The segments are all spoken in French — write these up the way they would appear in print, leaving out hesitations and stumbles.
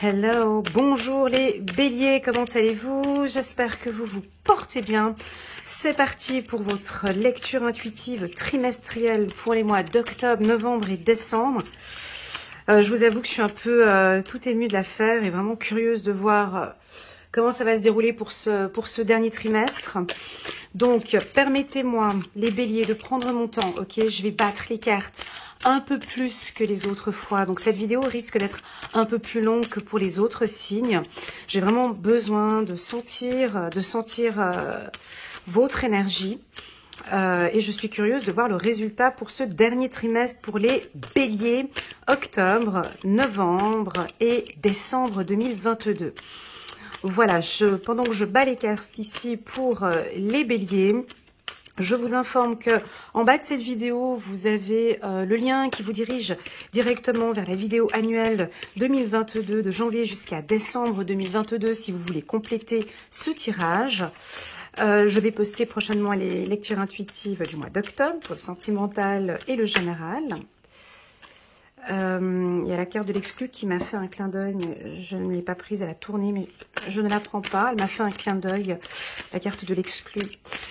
Hello, bonjour les béliers, comment allez-vous? J'espère que vous vous portez bien. C'est parti pour votre lecture intuitive trimestrielle pour les mois d'octobre, novembre et décembre. Je vous avoue que je suis un peu tout émue de l'affaire et vraiment curieuse de voir comment ça va se dérouler pour ce dernier trimestre. Donc, permettez-moi, les béliers, de prendre mon temps, ok? Je vais battre les cartes un peu plus que les autres fois. Donc, cette vidéo risque d'être un peu plus longue que pour les autres signes. J'ai vraiment besoin de sentir votre énergie. Et je suis curieuse de voir le résultat pour ce dernier trimestre pour les béliers, octobre, novembre et décembre 2022. Voilà, pendant que je bats les cartes ici pour les béliers, je vous informe que en bas de cette vidéo, vous avez le lien qui vous dirige directement vers la vidéo annuelle 2022 de janvier jusqu'à décembre 2022 si vous voulez compléter ce tirage. Je vais poster prochainement les lectures intuitives du mois d'octobre pour le sentimental et le général. Il y a la carte de l'exclu qui m'a fait un clin d'œil, mais je ne l'ai pas prise à la tournée, mais je ne la prends pas. Elle m'a fait un clin d'œil, la carte de l'exclu.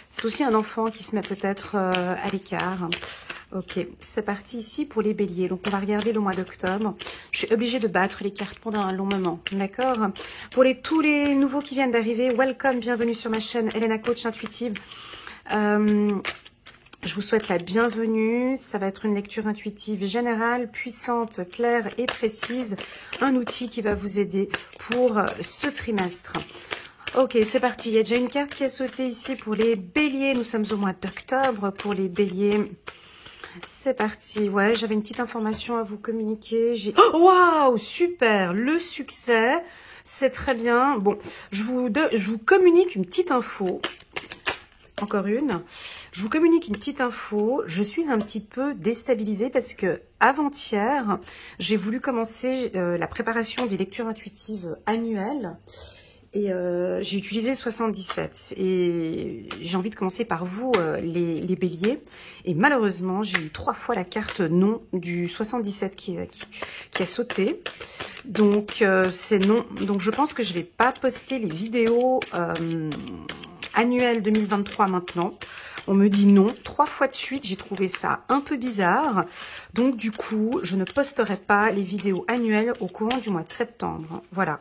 C'est aussi un enfant qui se met peut-être à l'écart. Ok, c'est parti ici pour les béliers. Donc, on va regarder le mois d'octobre. Je suis obligée de battre les cartes pendant un long moment, d'accord? Pour tous les nouveaux qui viennent d'arriver, welcome, bienvenue sur ma chaîne Elena Coach Intuitive. Je vous souhaite la bienvenue. Ça va être une lecture intuitive générale, puissante, claire et précise. Un outil qui va vous aider pour ce trimestre. Ok, c'est parti. Il y a déjà une carte qui a sauté ici pour les béliers. Nous sommes au mois d'octobre pour les béliers. C'est parti. Ouais, j'avais une petite information à vous communiquer. Oh, waouh, super. Le succès, c'est très bien. Bon, je vous communique une petite info. Encore une. Je vous communique une petite info. Je suis un petit peu déstabilisée parce que avant-hier, j'ai voulu commencer la préparation des lectures intuitives annuelles. Et j'ai utilisé le 77 et j'ai envie de commencer par vous, les béliers. Et malheureusement, j'ai eu 3 fois la carte non du 77 qui a sauté. Donc, c'est non. Donc, je pense que je ne vais pas poster les vidéos annuelles 2023 maintenant. On me dit non. 3 fois de suite, j'ai trouvé ça un peu bizarre. Donc, du coup, je ne posterai pas les vidéos annuelles au courant du mois de septembre. Voilà.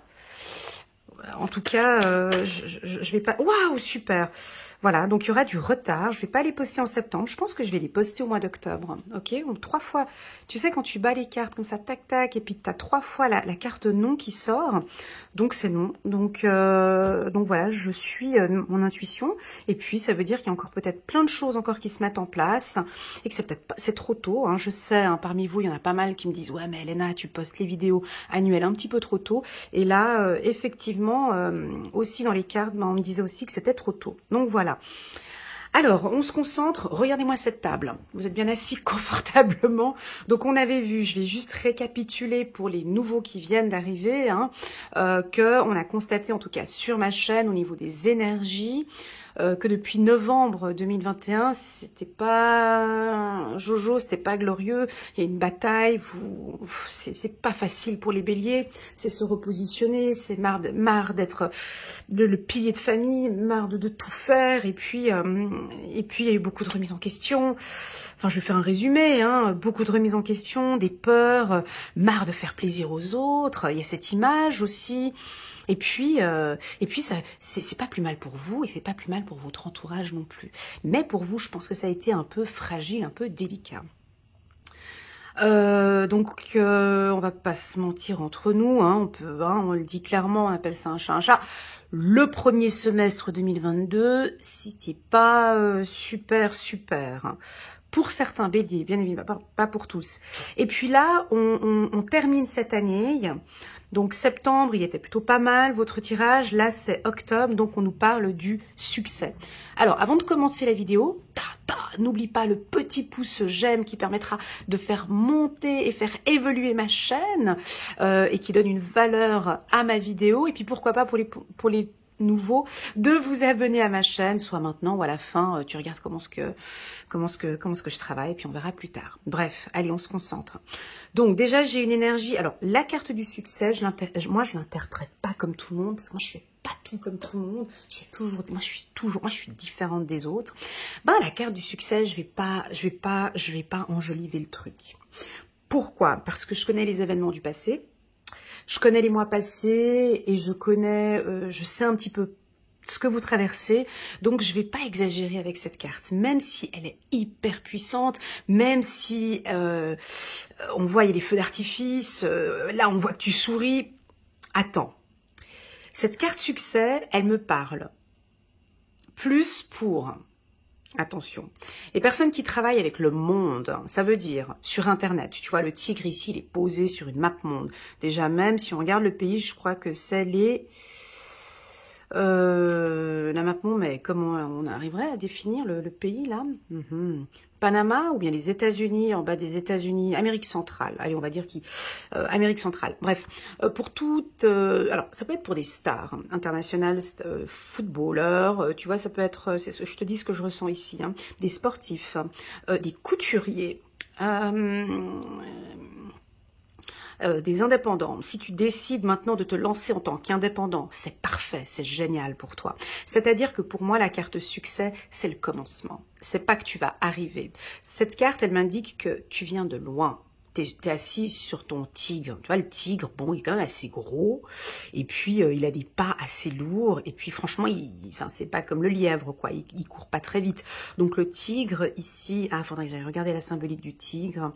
En tout cas, je vais pas... Waouh, super. Voilà, donc il y aura du retard. Je vais pas les poster en septembre. Je pense que je vais les poster au mois d'octobre. Ok, donc 3 fois. Tu sais, quand tu bats les cartes comme ça, tac, tac, et puis tu as 3 fois la carte non qui sort. Donc c'est non. Donc voilà, je suis mon intuition. Et puis ça veut dire qu'il y a encore peut-être plein de choses encore qui se mettent en place. Et que c'est peut-être pas... C'est trop tôt. Hein, je sais, hein, parmi vous, il y en a pas mal qui me disent « Ouais, mais Elena, tu postes les vidéos annuelles un petit peu trop tôt. » Et là, effectivement, aussi dans les cartes, on me disait aussi que c'était trop tôt. Donc voilà. Alors, on se concentre. Regardez-moi cette table. Vous êtes bien assis confortablement. Donc, on avait vu, je vais juste récapituler pour les nouveaux qui viennent d'arriver, hein, qu'on a constaté, en tout cas sur ma chaîne, au niveau des énergies, que depuis novembre 2021, c'était pas Jojo, c'était pas glorieux. Il y a une bataille, c'est pas facile pour les béliers, c'est se repositionner, c'est marre d'être le pilier de famille, marre de tout faire, et puis il y a eu beaucoup de remises en question. Enfin, je vais faire un résumé, hein, beaucoup de remises en question, des peurs, marre de faire plaisir aux autres. Il y a cette image aussi. Et puis ça, c'est pas plus mal pour vous et c'est pas plus mal pour votre entourage non plus. Mais pour vous, je pense que ça a été un peu fragile, un peu délicat. Donc on va pas se mentir entre nous, hein, on le dit clairement, on appelle ça un chat un chat. Le premier semestre 2022, c'était pas super. Hein. Pour certains béliers, bien évidemment, pas pour tous. Et puis là, on termine cette année. Donc septembre, il était plutôt pas mal, votre tirage. Là, c'est octobre, donc on nous parle du succès. Alors, avant de commencer la vidéo, n'oublie pas le petit pouce j'aime qui permettra de faire monter et faire évoluer ma chaîne et qui donne une valeur à ma vidéo. Et puis, pourquoi pas pour les nouveau, de vous abonner à ma chaîne, soit maintenant ou à la fin, tu regardes comment ce que je travaille, puis on verra plus tard. Bref, allez, on se concentre. Donc déjà, j'ai une énergie. Alors, la carte du succès, moi, je l'interprète pas comme tout le monde, parce que moi, je fais pas tout comme tout le monde. Moi, je suis différente des autres. Ben, la carte du succès, je vais pas enjoliver le truc. Pourquoi? Parce que je connais les événements du passé. Je connais les mois passés et je sais un petit peu ce que vous traversez, donc je vais pas exagérer avec cette carte, même si elle est hyper puissante, même si on voit il y a des feux d'artifice, là on voit que tu souris. Attends, cette carte succès, elle me parle plus pour... Attention, les personnes qui travaillent avec le monde, ça veut dire sur Internet, tu vois, le tigre ici, il est posé sur une map monde. Déjà, même si on regarde le pays, je crois que c'est la map monde, mais comment on arriverait à définir le pays, là? Panama ou bien les États-Unis, en bas des États-Unis, Amérique centrale. Allez, on va dire Amérique centrale. Bref, pour toutes... alors, ça peut être pour des stars internationales, footballeurs, tu vois, ça peut être... je te dis ce que je ressens ici, hein, des sportifs, des couturiers, des indépendants. Si tu décides maintenant de te lancer en tant qu'indépendant, c'est parfait, c'est génial pour toi. C'est-à-dire que pour moi, la carte succès, c'est le commencement. C'est pas que tu vas arriver. Cette carte, elle m'indique que tu viens de loin. T'es assis sur ton tigre. Tu vois, le tigre, bon, il est quand même assez gros. Et puis, il a des pas assez lourds. Et puis, franchement, enfin, c'est pas comme le lièvre, quoi. Il court pas très vite. Donc, le tigre, ici... Ah, faudrait que j'aille regarder la symbolique du tigre.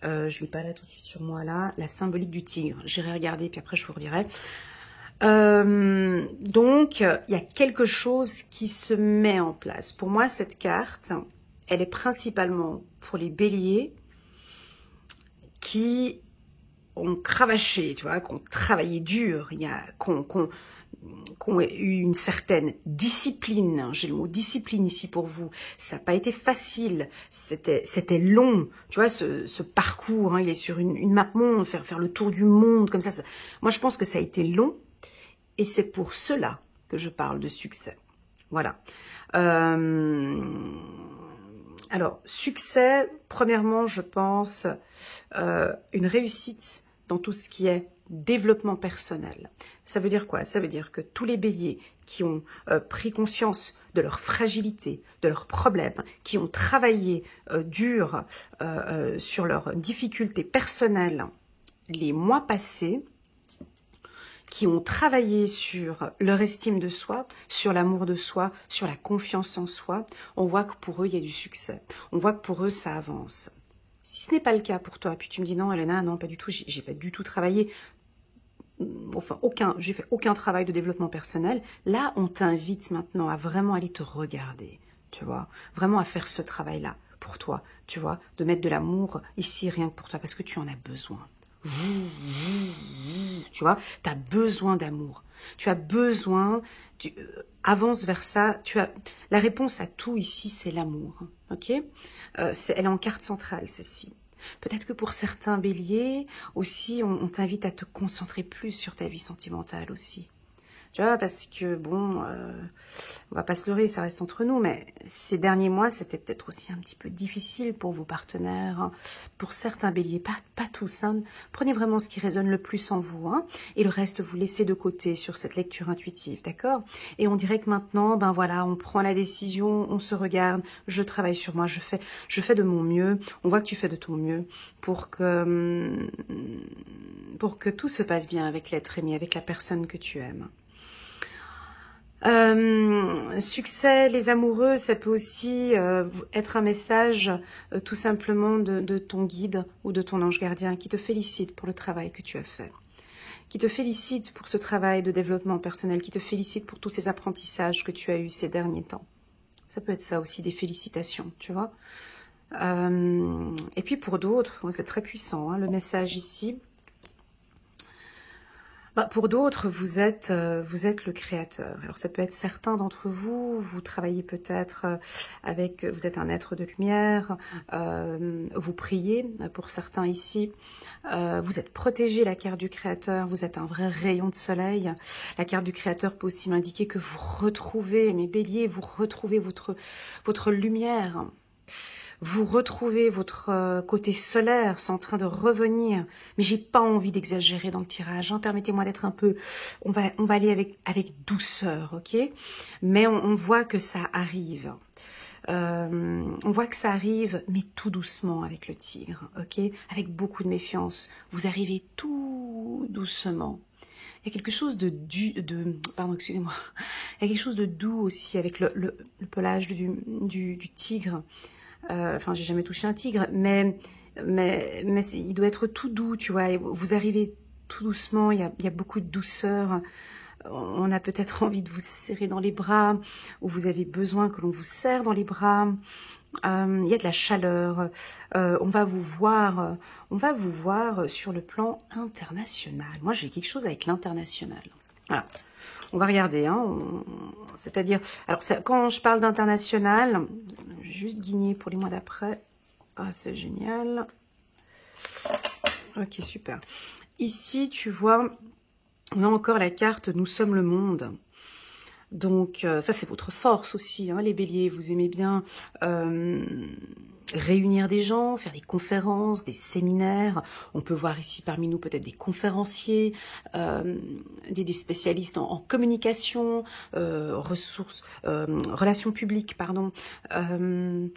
Je l'ai pas là tout de suite sur moi, là. La symbolique du tigre. J'irai regarder, puis après, je vous redirai. Donc, il y a quelque chose qui se met en place. Pour moi, cette carte, elle est principalement pour les béliers qui ont cravaché, tu vois, qui ont travaillé dur, qui ont eu une certaine discipline. J'ai le mot discipline ici pour vous. Ça n'a pas été facile, c'était long. Tu vois, ce parcours, hein, il est sur une map monde, faire le tour du monde, comme ça. Moi, je pense que ça a été long, et c'est pour cela que je parle de succès. Voilà. Alors, succès, premièrement, je pense, une réussite dans tout ce qui est développement personnel. Ça veut dire quoi? Ça veut dire que tous les béliers qui ont pris conscience de leur fragilité, de leurs problèmes, qui ont travaillé dur sur leurs difficultés personnelles les mois passés, qui ont travaillé sur leur estime de soi, sur l'amour de soi, sur la confiance en soi, on voit que pour eux, il y a du succès. On voit que pour eux, ça avance. Si ce n'est pas le cas pour toi, puis tu me dis non, Elena, non, pas du tout, j'ai pas du tout travaillé, enfin, j'ai fait aucun travail de développement personnel, là, on t'invite maintenant à vraiment aller te regarder, tu vois, vraiment à faire ce travail-là pour toi, tu vois, de mettre de l'amour ici rien que pour toi, parce que tu en as besoin. Tu vois, tu as besoin d'amour. Tu as besoin, avance vers ça. La réponse à tout ici, c'est l'amour. Ok, elle est en carte centrale, celle-ci. Peut-être que pour certains béliers, aussi, on t'invite à te concentrer plus sur ta vie sentimentale aussi. Tu vois, parce que, bon, on va pas se leurrer, ça reste entre nous, mais ces derniers mois, c'était peut-être aussi un petit peu difficile pour vos partenaires, hein. Pour certains béliers, pas tous, hein. Prenez vraiment ce qui résonne le plus en vous, hein, et le reste, vous laissez de côté sur cette lecture intuitive, d'accord? Et on dirait que maintenant, ben voilà, on prend la décision, on se regarde, je travaille sur moi, je fais de mon mieux, on voit que tu fais de ton mieux pour que tout se passe bien avec l'être aimé, avec la personne que tu aimes. Succès, les amoureux, ça peut aussi être un message tout simplement de ton guide ou de ton ange gardien qui te félicite pour le travail que tu as fait, qui te félicite pour ce travail de développement personnel, qui te félicite pour tous ces apprentissages que tu as eus ces derniers temps. Ça peut être ça aussi, des félicitations, tu vois. Et puis pour d'autres, c'est très puissant, hein, le message ici. Bah, pour d'autres, vous êtes le créateur. Alors ça peut être certains d'entre vous, vous travaillez peut-être avec, vous êtes un être de lumière, vous priez pour certains ici, vous êtes protégé, la carte du créateur, vous êtes un vrai rayon de soleil. La carte du créateur peut aussi m'indiquer que vous retrouvez, mes béliers, vous retrouvez votre lumière. Vous retrouvez votre côté solaire, c'est en train de revenir. Mais j'ai pas envie d'exagérer dans le tirage. Hein. Permettez-moi d'être un peu... On va aller avec douceur, ok? Mais on voit que ça arrive. On voit que ça arrive, mais tout doucement avec le tigre, ok? Avec beaucoup de méfiance. Vous arrivez tout doucement. Il y a quelque chose pardon, excusez-moi. Il y a quelque chose de doux aussi avec le pelage du tigre. Enfin, j'ai jamais touché un tigre, mais il doit être tout doux, tu vois. Et vous arrivez tout doucement, il y a beaucoup de douceur. On a peut-être envie de vous serrer dans les bras, ou vous avez besoin que l'on vous serre dans les bras. Il y a de la chaleur. On va vous voir sur le plan international. Moi, j'ai quelque chose avec l'international. Voilà. On va regarder, hein, c'est-à-dire, alors quand je parle d'international, je vais juste guigner pour les mois d'après. Ah, c'est génial. Ok, super. Ici, tu vois, on a encore la carte « Nous sommes le monde ». Donc, ça, c'est votre force aussi, hein, les béliers. Vous aimez bien réunir des gens, faire des conférences, des séminaires. On peut voir ici parmi nous peut-être des conférenciers, des spécialistes en communication, relations publiques, pardon. Nous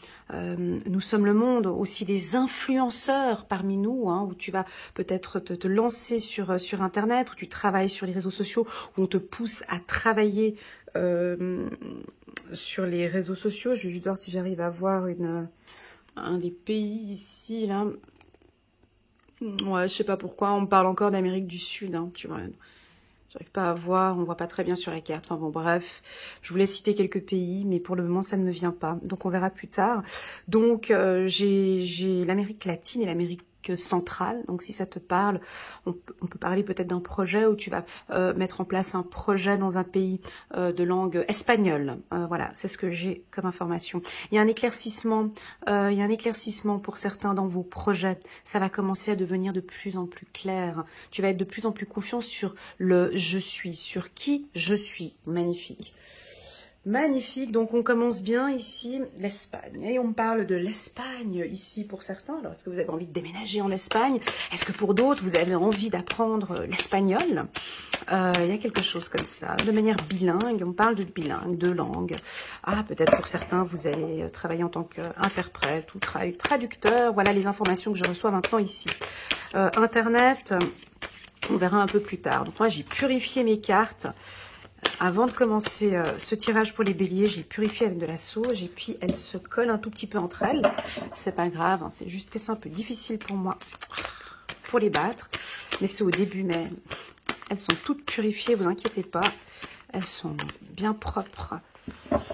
sommes le monde, aussi des influenceurs parmi nous, hein, où tu vas peut-être te lancer sur Internet, où tu travailles sur les réseaux sociaux, où on te pousse à travailler sur les réseaux sociaux. Je vais juste voir si j'arrive à voir un des pays ici, là. Ouais, je sais pas pourquoi, on parle encore d'Amérique du Sud, hein, tu vois. J'arrive pas à voir, on voit pas très bien sur la carte. Enfin bon, bref, je voulais citer quelques pays, mais pour le moment, ça ne me vient pas. Donc, on verra plus tard. Donc, j'ai l'Amérique latine et l'Amérique centrale. Donc, si ça te parle, on peut parler peut-être d'un projet où tu vas mettre en place un projet dans un pays de langue espagnole. Voilà, c'est ce que j'ai comme information. Il y a un éclaircissement, pour certains dans vos projets. Ça va commencer à devenir de plus en plus clair. Tu vas être de plus en plus confiant sur le « je suis », sur qui je suis. Magnifique. Magnifique, donc on commence bien ici, l'Espagne. Et on parle de l'Espagne ici pour certains. Alors, est-ce que vous avez envie de déménager en Espagne? Est-ce que pour d'autres, vous avez envie d'apprendre l'espagnol? Il y a quelque chose comme ça, de manière bilingue. On parle de bilingue, de langue. Ah, peut-être pour certains, vous allez travailler en tant qu'interprète ou traducteur. Voilà les informations que je reçois maintenant ici. Internet, on verra un peu plus tard. Donc moi, j'ai purifié mes cartes. Avant de commencer ce tirage pour les béliers, j'ai purifié avec de la sauge et puis elles se collent un tout petit peu entre elles. C'est pas grave, hein, c'est juste que c'est un peu difficile pour moi pour les battre. Mais c'est au début, mais elles sont toutes purifiées, vous inquiétez pas. Elles sont bien propres.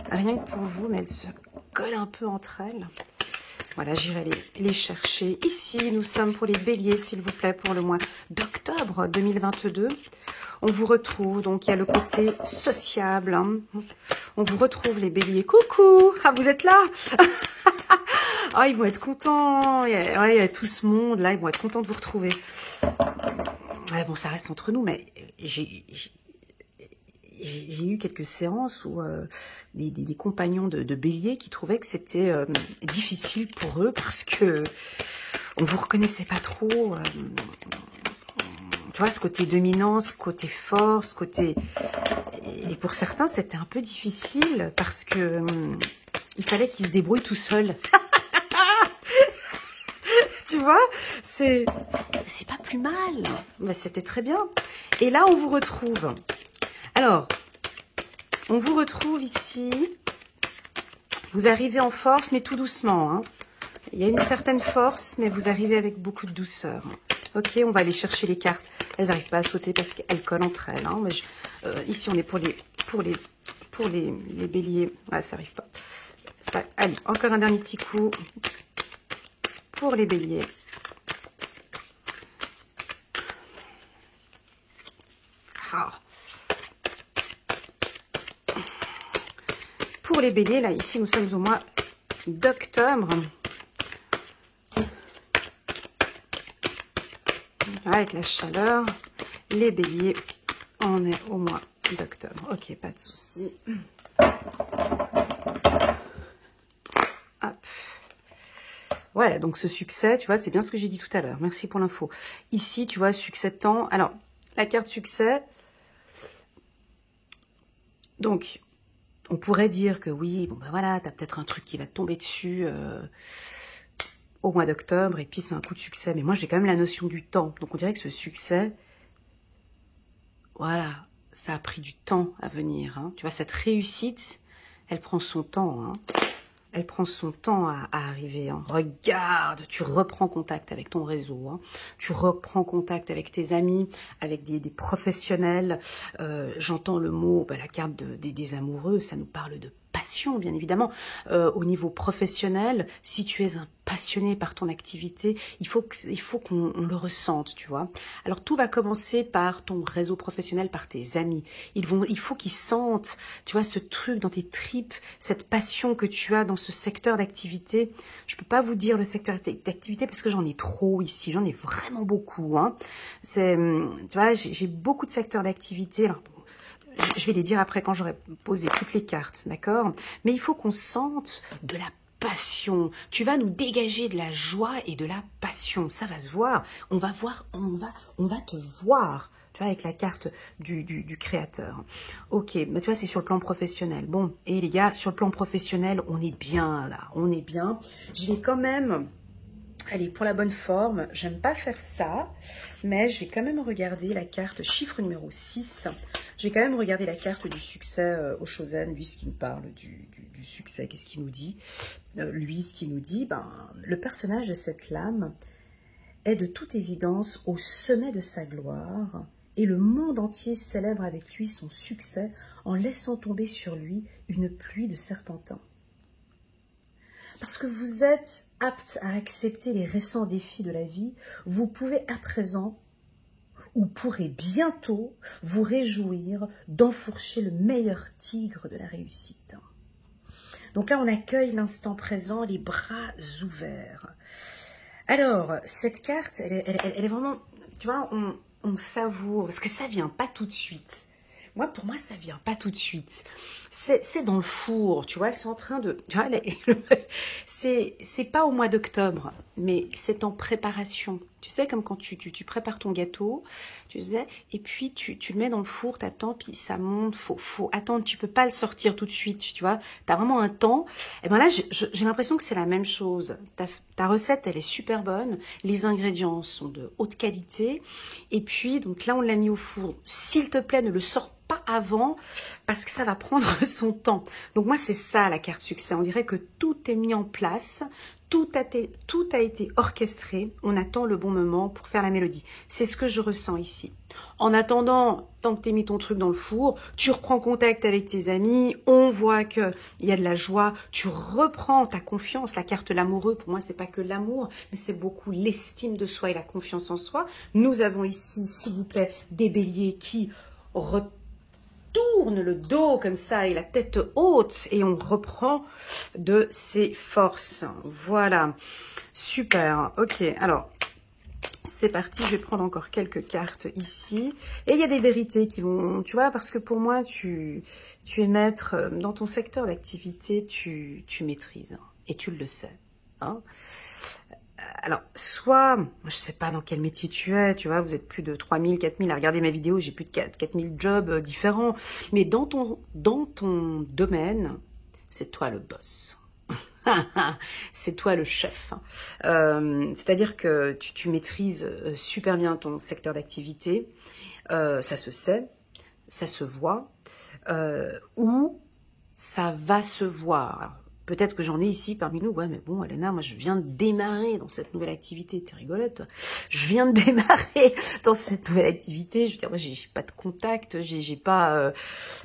Rien que pour vous, mais elles se collent un peu entre elles. Voilà, j'irai les chercher. Ici, nous sommes pour les béliers, s'il vous plaît, pour le mois d'octobre 2022. On vous retrouve, donc il y a le côté sociable. Hein. On vous retrouve les béliers. Coucou, ah, vous êtes là. Ah, ils vont être contents. Il y a tout ce monde là, ils vont être contents de vous retrouver. Ouais, bon, ça reste entre nous, mais j'ai eu quelques séances où des compagnons de bélier qui trouvaient que c'était difficile pour eux parce que on vous reconnaissait pas trop. Tu vois, ce côté dominance, côté force, côté... Et pour certains, c'était un peu difficile parce que il fallait qu'ils se débrouillent tout seuls. Tu vois, c'est pas plus mal. Mais c'était très bien. Et là, on vous retrouve. Alors, on vous retrouve ici. Vous arrivez en force, mais tout doucement. Hein. Il y a une certaine force, mais vous arrivez avec beaucoup de douceur. Ok, on va aller chercher les cartes. Elles n'arrivent pas à sauter parce qu'elles collent entre elles. Hein. Mais ici, on est pour les béliers. Ah, ça n'arrive pas. Allez, encore un dernier petit coup pour les béliers. Ah. Pour les béliers, là, ici, nous sommes au mois d'octobre. Avec la chaleur, les béliers, on est au mois d'octobre. Ok, pas de souci. Hop. Ouais, donc ce succès, tu vois, c'est bien ce que j'ai dit tout à l'heure. Merci pour l'info. Ici, tu vois, succès de temps. Alors, la carte succès. Donc, on pourrait dire que oui, bon ben voilà, t'as peut-être un truc qui va te tomber dessus au mois d'octobre, et puis c'est un coup de succès. Mais moi, j'ai quand même la notion du temps. Donc, on dirait que ce succès, voilà, ça a pris du temps à venir. Hein. Tu vois, cette réussite, elle prend son temps. Hein. Elle prend son temps à arriver. Hein. Regarde, tu reprends contact avec ton réseau. Hein. Tu reprends contact avec tes amis, avec des professionnels. J'entends le mot, la carte des amoureux, ça nous parle de passion, bien évidemment. Au niveau professionnel, si tu es un passionné par ton activité, il faut qu'on le ressente, tu vois. Alors, tout va commencer par ton réseau professionnel, par tes amis. Il faut qu'ils sentent, tu vois, ce truc dans tes tripes, cette passion que tu as dans ce secteur d'activité. Je peux pas vous dire le secteur d'activité parce que j'en ai trop ici, j'en ai vraiment beaucoup. Hein. Tu vois, j'ai beaucoup de secteurs d'activité. Alors, je vais les dire après quand j'aurai posé toutes les cartes, d'accord? Mais il faut qu'on sente de la passion. Tu vas nous dégager de la joie et de la passion. Ça va se voir. On va te voir. Tu vois, avec la carte du créateur. Ok, mais tu vois, c'est sur le plan professionnel. Bon, et les gars, sur le plan professionnel, on est bien là. On est bien. Je vais quand même... Allez, pour la bonne forme, j'aime pas faire ça, mais je vais quand même regarder la carte chiffre numéro 6. Je vais quand même regarder la carte du succès au Chosen, lui, ce qui nous parle du succès. Qu'est-ce qu'il nous dit? Lui, ce qu'il nous dit, le personnage de cette lame est de toute évidence au sommet de sa gloire et le monde entier célèbre avec lui son succès en laissant tomber sur lui une pluie de serpentins. Parce que vous êtes apte à accepter les récents défis de la vie, vous pouvez à présent, ou pourrez bientôt, vous réjouir d'enfourcher le meilleur tigre de la réussite. Donc là, on accueille l'instant présent, les bras ouverts. Alors, cette carte, elle est vraiment, tu vois, on savoure, parce que ça vient pas tout de suite. Pour moi, ça vient pas tout de suite. C'est dans le four, tu vois, c'est en train de... Tu vois, c'est pas au mois d'octobre, mais c'est en préparation. Tu sais, comme quand tu prépares ton gâteau, tu sais, et puis tu le mets dans le four, t'attends, puis ça monte, faut attendre, tu peux pas le sortir tout de suite, tu vois, t'as vraiment un temps. Et ben là, j'ai l'impression que c'est la même chose. Ta recette, elle est super bonne, les ingrédients sont de haute qualité, et puis, donc là, on l'a mis au four. S'il te plaît, ne le sors pas avant, parce que ça va prendre son temps. Donc moi, c'est ça la carte succès. On dirait que tout est mis en place, tout a été orchestré. On attend le bon moment pour faire la mélodie. C'est ce que je ressens ici. En attendant, tant que tu as mis ton truc dans le four, tu reprends contact avec tes amis, on voit qu'il y a de la joie, tu reprends ta confiance. La carte l'amoureux, pour moi, c'est pas que l'amour, mais c'est beaucoup l'estime de soi et la confiance en soi. Nous avons ici, s'il vous plaît, des béliers qui tourne le dos comme ça et la tête haute et on reprend de ses forces. Voilà, super. Ok, alors c'est parti, je vais prendre encore quelques cartes ici. Et il y a des vérités qui vont, tu vois, parce que pour moi, tu es maître dans ton secteur d'activité, tu maîtrises et tu le sais. Hein. Alors, soit, je sais pas dans quel métier tu es, tu vois, vous êtes plus de 3000, 4000 à regarder ma vidéo, j'ai plus de 4000 jobs différents, mais dans ton domaine, c'est toi le boss. C'est toi le chef. C'est-à-dire que tu maîtrises super bien ton secteur d'activité, ça se sait, ça se voit, ou ça va se voir. Peut-être que j'en ai ici parmi nous. Ouais, mais bon, Elena, moi, je viens de démarrer dans cette nouvelle activité. T'es rigolote. Je viens de démarrer dans cette nouvelle activité. Je veux dire, moi, j'ai pas de contact, j'ai pas...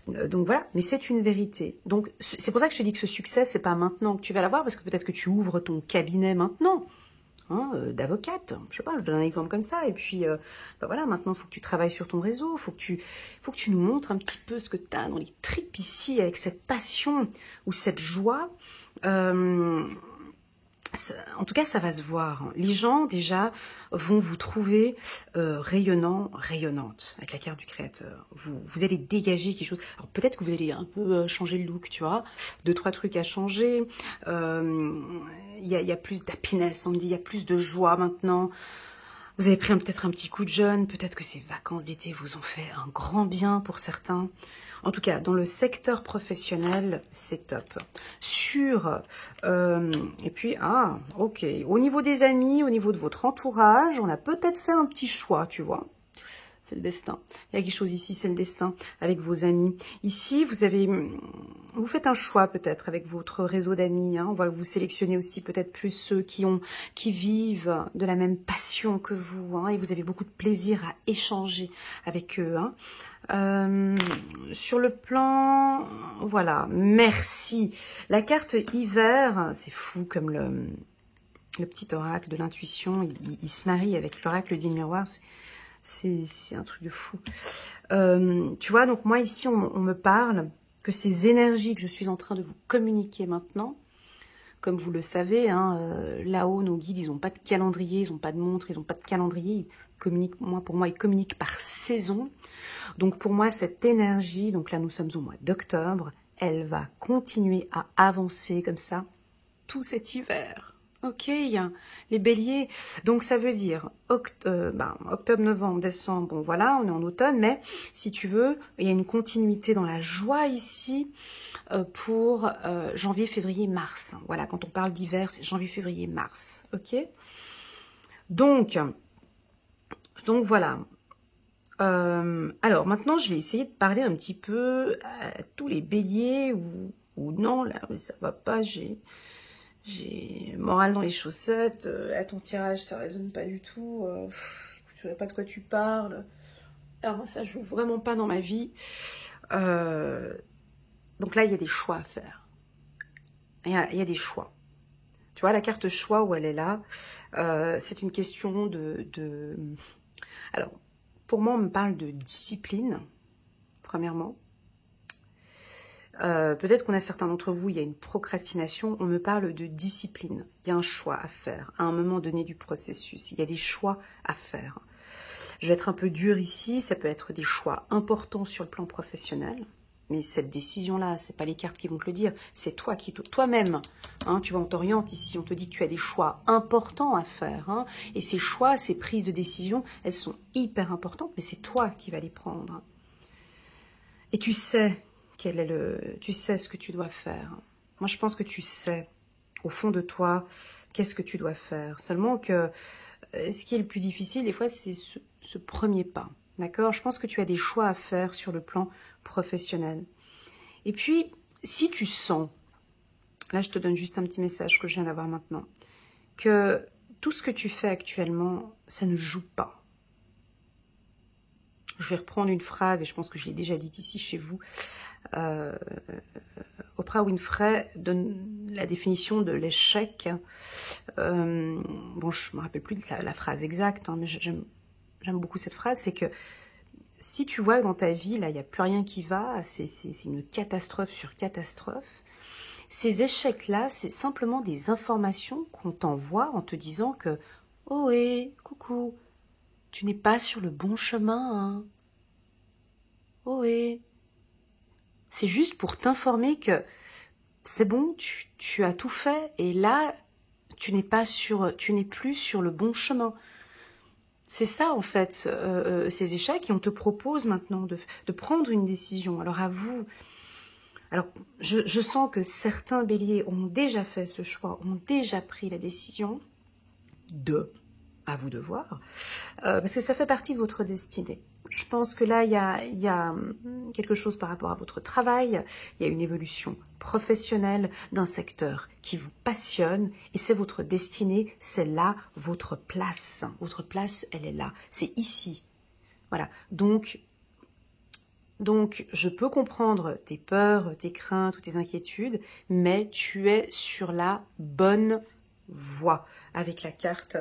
donc voilà, mais c'est une vérité. Donc, c'est pour ça que je te dis que ce succès, c'est pas maintenant que tu vas l'avoir, parce que peut-être que tu ouvres ton cabinet maintenant. hein, d'avocate. Je sais pas, je donne un exemple comme ça. Et puis, bah voilà, maintenant, il faut que tu travailles sur ton réseau. Il faut que tu nous montres un petit peu ce que tu as dans les tripes ici, avec cette passion ou cette joie. En tout cas, ça va se voir. Les gens, déjà, vont vous trouver rayonnant, rayonnante, avec la carte du créateur. Vous allez dégager quelque chose. Alors, peut-être que vous allez un peu changer le look, tu vois. 2-3 trucs à changer. Il y a plus d'happiness, on me dit, il y a plus de joie maintenant. Vous avez pris peut-être un petit coup de jeûne. Peut-être que ces vacances d'été vous ont fait un grand bien pour certains. En tout cas, dans le secteur professionnel, c'est top. Et puis, ok. Au niveau des amis, au niveau de votre entourage, on a peut-être fait un petit choix, tu vois. C'est le destin. Il y a quelque chose ici, c'est le destin, avec vos amis. Ici, vous faites un choix peut-être avec votre réseau d'amis. Hein. On va vous sélectionner aussi peut-être plus ceux qui vivent de la même passion que vous. Hein, et vous avez beaucoup de plaisir à échanger avec eux. Hein. Sur le plan, voilà, merci. La carte hiver, c'est fou comme le petit oracle de l'intuition, il se marie avec l'oracle dit miroir. C'est un truc de fou. Tu vois, donc moi ici, on me parle que ces énergies que je suis en train de vous communiquer maintenant, comme vous le savez, hein, là-haut, nos guides, ils n'ont pas de calendrier, ils n'ont pas de montre, ils n'ont pas de calendrier. Pour moi, ils communiquent par saison. Donc pour moi, cette énergie, donc là nous sommes au mois d'octobre, elle va continuer à avancer comme ça tout cet hiver. Ok, les béliers, donc ça veut dire octobre, novembre, décembre, bon voilà, on est en automne, mais si tu veux, il y a une continuité dans la joie ici pour janvier, février, mars. Voilà, quand on parle d'hiver, c'est janvier, février, mars. Ok, donc voilà. Alors maintenant, je vais essayer de parler un petit peu à tous les béliers ou non, là, mais ça va pas, j'ai moral dans les chaussettes, à ton tirage, ça résonne pas du tout, écoute, je sais pas de quoi tu parles. Alors moi, ça joue vraiment pas dans ma vie. Donc là, il y a des choix à faire. Il y a des choix. Tu vois, la carte choix où elle est là, c'est une question de... Alors, pour moi, on me parle de discipline, premièrement. Peut-être qu'on a certains d'entre vous, il y a une procrastination, on me parle de discipline. Il y a un choix à faire à un moment donné du processus. Il y a des choix à faire. Je vais être un peu dure ici, ça peut être des choix importants sur le plan professionnel. Mais cette décision-là, c'est pas les cartes qui vont te le dire, c'est toi toi-même. Hein, tu vois, on t'oriente ici, on te dit que tu as des choix importants à faire. Hein, et ces choix, ces prises de décision, elles sont hyper importantes, mais c'est toi qui vas les prendre. Et tu sais tu sais ce que tu dois faire. Moi, je pense que tu sais, au fond de toi, qu'est-ce que tu dois faire. Seulement que ce qui est le plus difficile, des fois, c'est ce premier pas. D'accord? Je pense que tu as des choix à faire sur le plan professionnel. Et puis, si tu sens, là, je te donne juste un petit message que je viens d'avoir maintenant, que tout ce que tu fais actuellement, ça ne joue pas. Je vais reprendre une phrase, et je pense que je l'ai déjà dite ici chez vous. Oprah Winfrey donne la définition de l'échec. Bon, je me rappelle plus de la phrase exacte, hein, mais j'aime beaucoup cette phrase. C'est que si tu vois que dans ta vie, là, il n'y a plus rien qui va, c'est une catastrophe sur catastrophe. Ces échecs-là, c'est simplement des informations qu'on t'envoie en te disant que « Oh, coucou, tu n'es pas sur le bon chemin, hein. Oh, c'est juste pour t'informer que c'est bon, tu as tout fait et là, tu n'es plus sur le bon chemin. » C'est ça, en fait, ces échecs, et on te propose maintenant de prendre une décision. Alors, à vous. Alors, je sens que certains béliers ont déjà fait ce choix, ont déjà pris la décision à vous de voir, parce que ça fait partie de votre destinée. Je pense que là, il y a quelque chose par rapport à votre travail, il y a une évolution professionnelle d'un secteur qui vous passionne, et c'est votre destinée, c'est là votre place. Votre place, elle est là, c'est ici. Voilà, donc je peux comprendre tes peurs, tes craintes ou tes inquiétudes, mais tu es sur la bonne voie avec la carte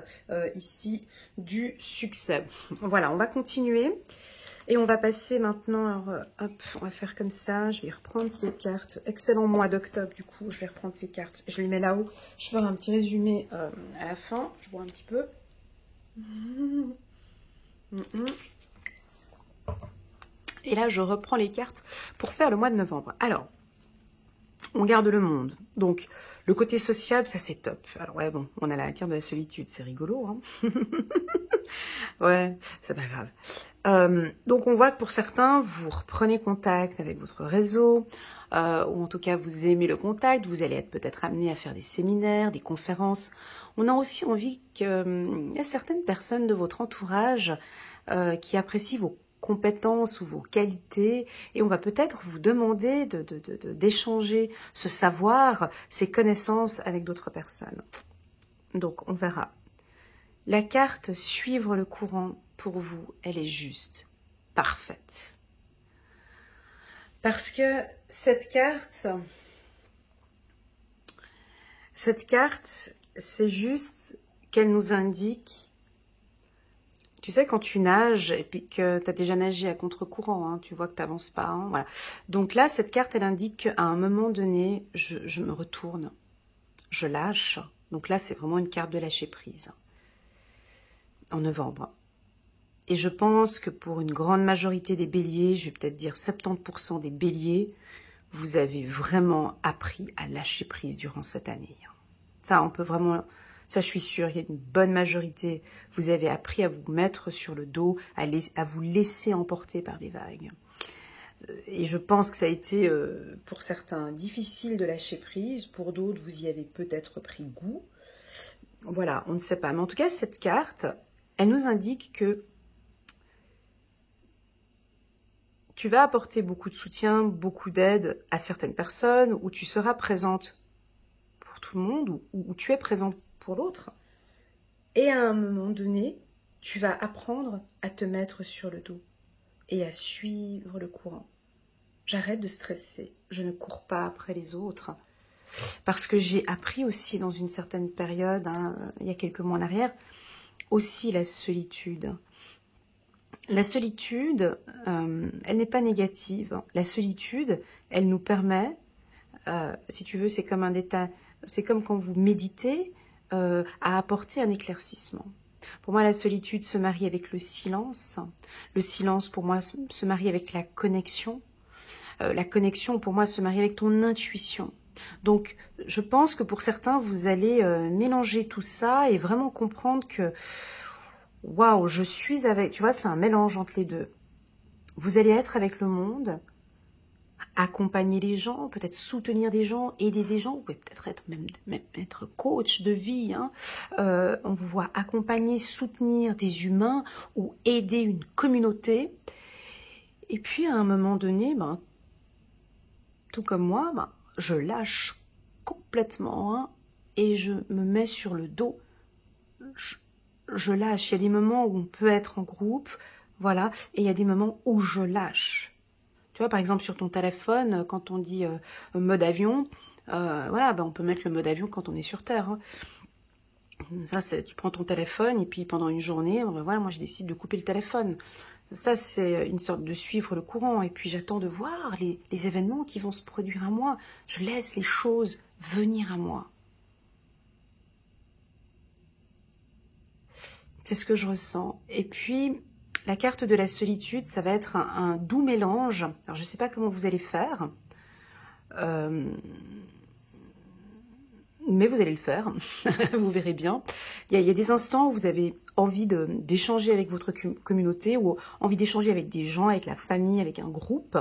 ici du succès. Voilà, on va continuer. Et on va passer maintenant, alors, hop, on va faire comme ça, je vais reprendre ces cartes. Excellent mois d'octobre, du coup, je vais reprendre ces cartes. Je les mets là-haut. Je ferai un petit résumé à la fin. Je bois un petit peu. Et là, je reprends les cartes pour faire le mois de novembre. Alors, on garde le monde. Donc, le côté sociable, ça c'est top. Alors ouais, bon, on a la carte de la solitude, c'est rigolo, hein. Ouais, c'est pas grave. Donc on voit que pour certains, vous reprenez contact avec votre réseau, ou en tout cas vous aimez le contact, vous allez être peut-être amené à faire des séminaires, des conférences. On a aussi envie qu'il y a certaines personnes de votre entourage qui apprécient vos compétences ou vos qualités, et on va peut-être vous demander d'échanger ce savoir, ces connaissances avec d'autres personnes. Donc on verra. La carte suivre le courant, pour vous, elle est juste parfaite. Parce que cette carte, c'est juste qu'elle nous indique, tu sais, quand tu nages et puis que tu as déjà nagé à contre-courant, hein, tu vois que tu n'avances pas. Hein, voilà. Donc là, cette carte, elle indique qu'à un moment donné, je me retourne, je lâche. Donc là, c'est vraiment une carte de lâcher prise. En novembre. Et je pense que pour une grande majorité des béliers, je vais peut-être dire 70% des béliers, vous avez vraiment appris à lâcher prise durant cette année. Ça, on peut vraiment... Ça, je suis sûre, il y a une bonne majorité. Vous avez appris à vous mettre sur le dos, à vous laisser emporter par des vagues. Et je pense que ça a été, pour certains, difficile de lâcher prise. Pour d'autres, vous y avez peut-être pris goût. Voilà, on ne sait pas. Mais en tout cas, cette carte, elle nous indique que tu vas apporter beaucoup de soutien, beaucoup d'aide à certaines personnes, où tu seras présente pour tout le monde, où tu es présent pour l'autre. Et à un moment donné, tu vas apprendre à te mettre sur le dos et à suivre le courant. J'arrête de stresser, je ne cours pas après les autres. Parce que j'ai appris aussi dans une certaine période, hein, il y a quelques mois en arrière, aussi la solitude. La solitude, elle n'est pas négative. La solitude, elle nous permet, si tu veux, c'est comme un état, c'est comme quand vous méditez, à apporter un éclaircissement. Pour moi, la solitude se marie avec le silence. Le silence, pour moi, se marie avec la connexion. La connexion, pour moi, se marie avec ton intuition. Donc, je pense que pour certains, vous allez mélanger tout ça et vraiment comprendre que waouh, je suis avec... Tu vois, c'est un mélange entre les deux. Vous allez être avec le monde, accompagner les gens, peut-être soutenir des gens, aider des gens, vous pouvez peut-être être même être coach de vie. Hein. On vous voit accompagner, soutenir des humains ou aider une communauté. Et puis, à un moment donné, ben, tout comme moi, ben, je lâche complètement hein, et je me mets sur le dos. Je lâche. Il y a des moments où on peut être en groupe, voilà, et il y a des moments où je lâche. Tu vois, par exemple, sur ton téléphone, quand on dit mode avion, voilà, ben, on peut mettre le mode avion quand on est sur Terre. Hein. Ça, tu prends ton téléphone et puis pendant une journée, voilà, moi je décide de couper le téléphone. Ça, c'est une sorte de suivre le courant. Et puis j'attends de voir les événements qui vont se produire à moi. Je laisse les choses venir à moi. C'est ce que je ressens. Et puis, la carte de la solitude, ça va être un doux mélange. Alors, je ne sais pas comment vous allez faire. Mais vous allez le faire. Vous verrez bien. Il y a des instants où vous avez envie d'échanger avec votre communauté ou envie d'échanger avec des gens, avec la famille, avec un groupe.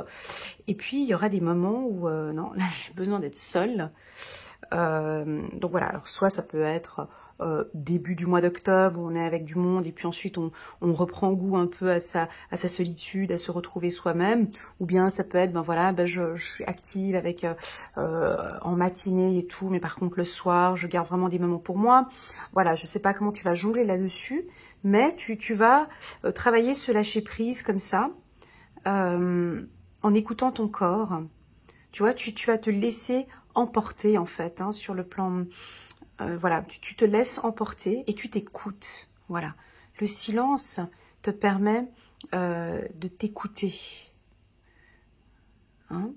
Et puis, il y aura des moments où, non, là, j'ai besoin d'être seule. Donc voilà, alors soit ça peut être début du mois d'octobre, on est avec du monde et puis ensuite on reprend goût un peu à sa solitude, à se retrouver soi-même, ou bien ça peut être, ben voilà, ben je suis active avec en matinée et tout, mais par contre le soir, je garde vraiment des moments pour moi. Voilà, je sais pas comment tu vas jongler là-dessus, mais tu vas travailler ce lâcher-prise comme ça, en écoutant ton corps. Tu vois, tu vas te laisser emporter en fait, hein, sur le plan voilà, tu te laisses emporter et tu t'écoutes. Voilà. Le silence te permet de t'écouter. Hein?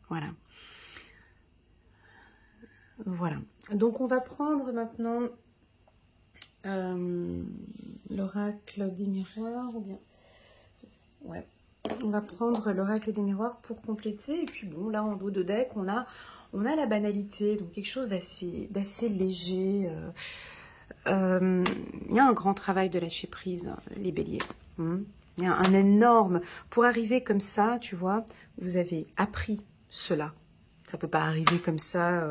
Voilà. Voilà. Donc, on va prendre maintenant l'oracle des miroirs. Ou bien... Ouais. On va prendre l'oracle des miroirs pour compléter. Et puis, bon, là, en dos de deck, on a la banalité. Donc, quelque chose d'assez léger. Il y a un grand travail de lâcher prise, les béliers. Il y a un énorme... Pour arriver comme ça, tu vois, vous avez appris cela. Ça ne peut pas arriver comme ça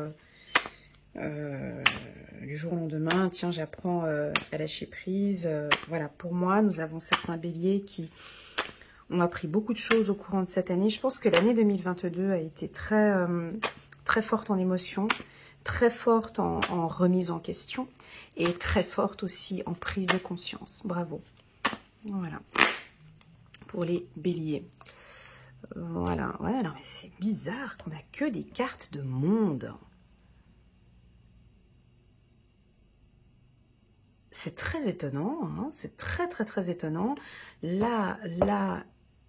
du jour au lendemain. Tiens, j'apprends à lâcher prise. Voilà, pour moi, nous avons certains béliers qui ont appris beaucoup de choses au courant de cette année. Je pense que l'année 2022 a été très, très forte en émotion, très forte en remise en question et très forte aussi en prise de conscience. Bravo. Voilà. Pour les béliers. Voilà. Ouais, alors mais c'est bizarre qu'on n'a que des cartes de monde. C'est très étonnant, hein, c'est très très très étonnant. Là,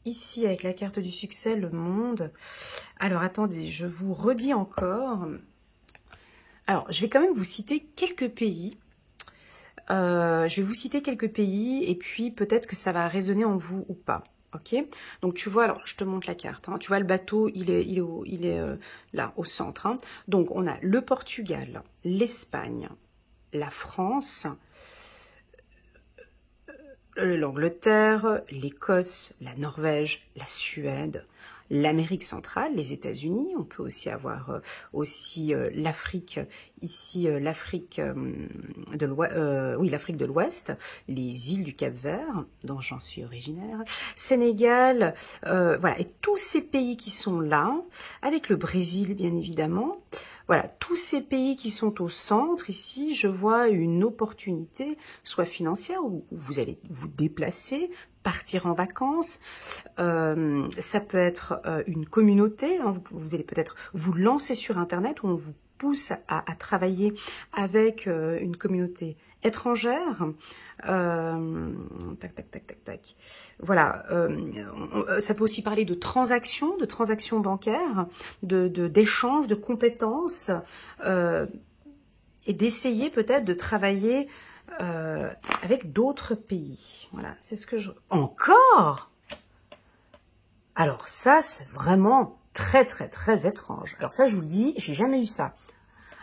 ici avec la carte du succès, le monde. Alors attendez, je vous redis encore. Alors, je vais quand même vous citer quelques pays. Je vais vous citer quelques pays et puis peut-être que ça va résonner en vous ou pas. Ok, donc tu vois, alors je te montre la carte. Hein. Tu vois, le bateau, il est là, au centre. Hein. Donc, on a le Portugal, l'Espagne, la France, l'Angleterre, l'Écosse, la Norvège, la Suède, l'Amérique centrale, les États-Unis. On peut aussi avoir l'Afrique, ici l'Afrique l'Afrique de l'Ouest, les îles du Cap-Vert, dont j'en suis originaire, Sénégal, voilà, et tous ces pays qui sont là, avec le Brésil bien évidemment. Voilà, tous ces pays qui sont au centre, ici, je vois une opportunité, soit financière, où vous allez vous déplacer, partir en vacances. Ça peut être une communauté, hein, vous allez peut-être vous lancer sur Internet, où on vous pousse à travailler avec une communauté étrangère. Tac. Voilà, ça peut aussi parler de transactions bancaires, d'échanges, de compétences, et d'essayer peut-être de travailler avec d'autres pays. Voilà, c'est ce que je... Encore? Alors ça, c'est vraiment très, très, très étrange. Alors ça, je vous le dis, j'ai jamais eu ça.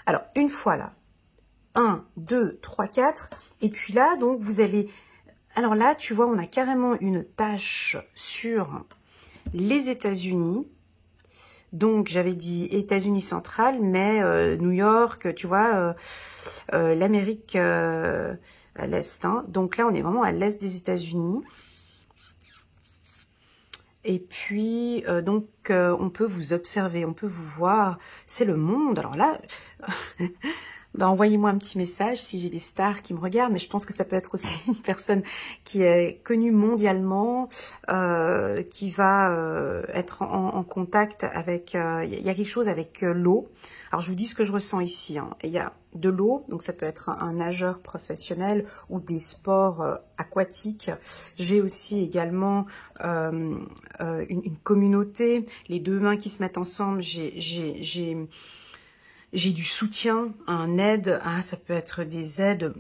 Alors, une fois là, 1, 2, 3, 4, et puis là, donc, vous allez... Alors là, tu vois, on a carrément une tâche sur les États-Unis. Donc, j'avais dit États-Unis central, mais New York, tu vois, l'Amérique à l'Est. Hein. Donc là, on est vraiment à l'Est des États-Unis. Et puis, donc, on peut vous observer, on peut vous voir. C'est le monde. Alors là... Ben, envoyez-moi un petit message si j'ai des stars qui me regardent, mais je pense que ça peut être aussi une personne qui est connue mondialement, qui va être en contact avec... Il y a quelque chose avec l'eau. Alors, je vous dis ce que je ressens ici. Hein. Il y a de l'eau, donc ça peut être un nageur professionnel ou des sports aquatiques. J'ai aussi également une communauté, les deux mains qui se mettent ensemble. J'ai du soutien, un aide, ça peut être des aides,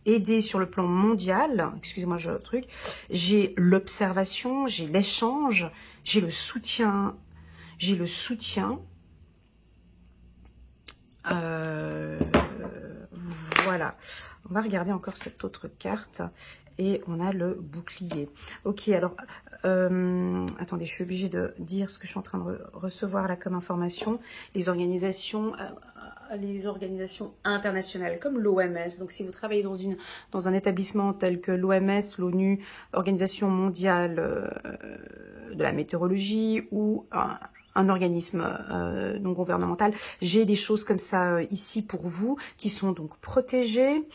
aider sur le plan mondial, excusez-moi, j'ai le truc, j'ai l'observation, j'ai l'échange, j'ai le soutien, voilà. On va regarder encore cette autre carte. Et on a le bouclier. Ok, alors, attendez, je suis obligée de dire ce que je suis en train de recevoir là comme information. Les organisations internationales comme l'OMS. Donc, si vous travaillez dans un établissement tel que l'OMS, l'ONU, Organisation mondiale de la météorologie ou un organisme non gouvernemental, j'ai des choses comme ça ici pour vous qui sont donc protégées,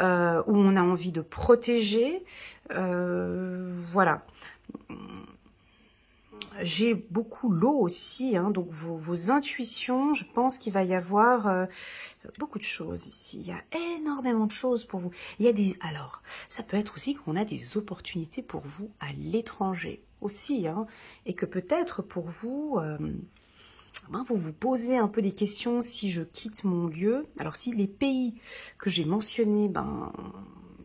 où on a envie de protéger, voilà. J'ai beaucoup l'eau aussi, hein, donc vos intuitions, je pense qu'il va y avoir beaucoup de choses ici. Il y a énormément de choses pour vous. Il y a des, alors, ça peut être aussi qu'on a des opportunités pour vous à l'étranger aussi, hein, et que peut-être pour vous, vous vous posez un peu des questions si je quitte mon lieu. Alors si les pays que j'ai mentionnés,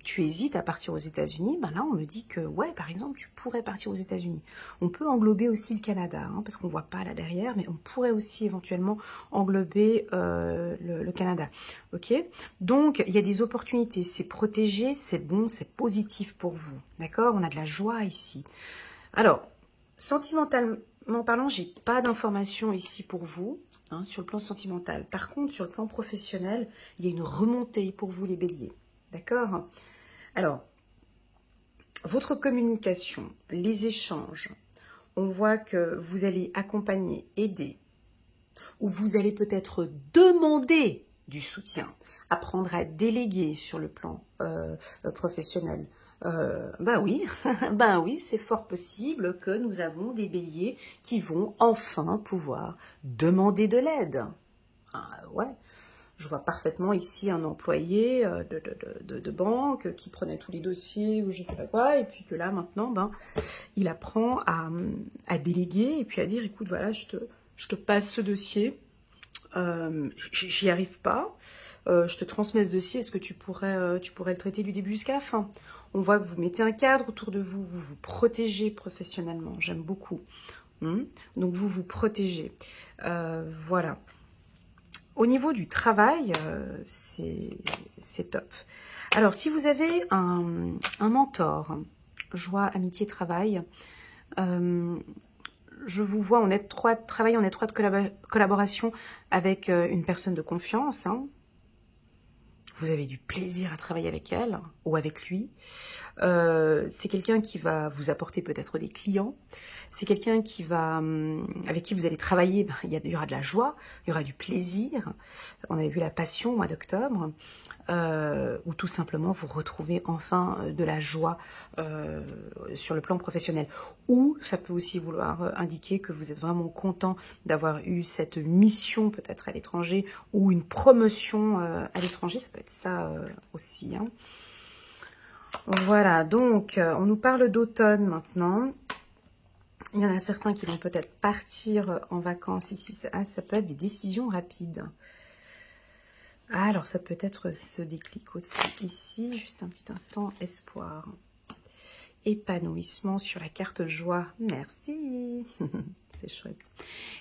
tu hésites à partir aux États-Unis, là on me dit que ouais, par exemple, tu pourrais partir aux États-Unis. On peut englober aussi le Canada, hein, parce qu'on voit pas là derrière, mais on pourrait aussi éventuellement englober le Canada. Ok? Donc il y a des opportunités, c'est protégé, c'est bon, c'est positif pour vous. D'accord? On a de la joie ici. Alors, sentimentalement parlant, j'ai pas d'informations ici pour vous, hein, sur le plan sentimental. Par contre, sur le plan professionnel, il y a une remontée pour vous les béliers. D'accord? Alors, votre communication, les échanges, on voit que vous allez accompagner, aider, ou vous allez peut-être demander du soutien, apprendre à déléguer sur le plan professionnel. Oui, oui, c'est fort possible que nous avons des béliers qui vont enfin pouvoir demander de l'aide. Ouais. Je vois parfaitement ici un employé de banque qui prenait tous les dossiers ou je sais pas quoi, et puis que là maintenant, il apprend à déléguer et puis à dire, écoute, voilà, je te passe ce dossier, j'y arrive pas, je te transmets ce dossier, est-ce que tu pourrais le traiter du début jusqu'à la fin? On voit que vous mettez un cadre autour de vous, vous vous protégez professionnellement, j'aime beaucoup. Donc vous vous protégez, voilà. Au niveau du travail, c'est top. Alors, si vous avez un mentor, joie, amitié, travail, je vous vois en étroite collaboration avec une personne de confiance. Hein. Vous avez du plaisir à travailler avec elle ou avec lui. C'est quelqu'un qui va vous apporter peut-être des clients. C'est quelqu'un qui avec qui vous allez travailler. Il y aura de la joie, il y aura du plaisir. On avait vu la passion au mois d'octobre. Ou tout simplement vous retrouvez enfin de la joie sur le plan professionnel. Ou ça peut aussi vouloir indiquer que vous êtes vraiment content d'avoir eu cette mission peut-être à l'étranger ou une promotion à l'étranger, ça peut être ça aussi. Hein. Voilà, donc on nous parle d'automne maintenant. Il y en a certains qui vont peut-être partir en vacances ici. Ça peut être des décisions rapides. Alors, ça peut être ce déclic aussi ici. Juste un petit instant. Espoir. Épanouissement sur la carte joie. Merci. C'est chouette.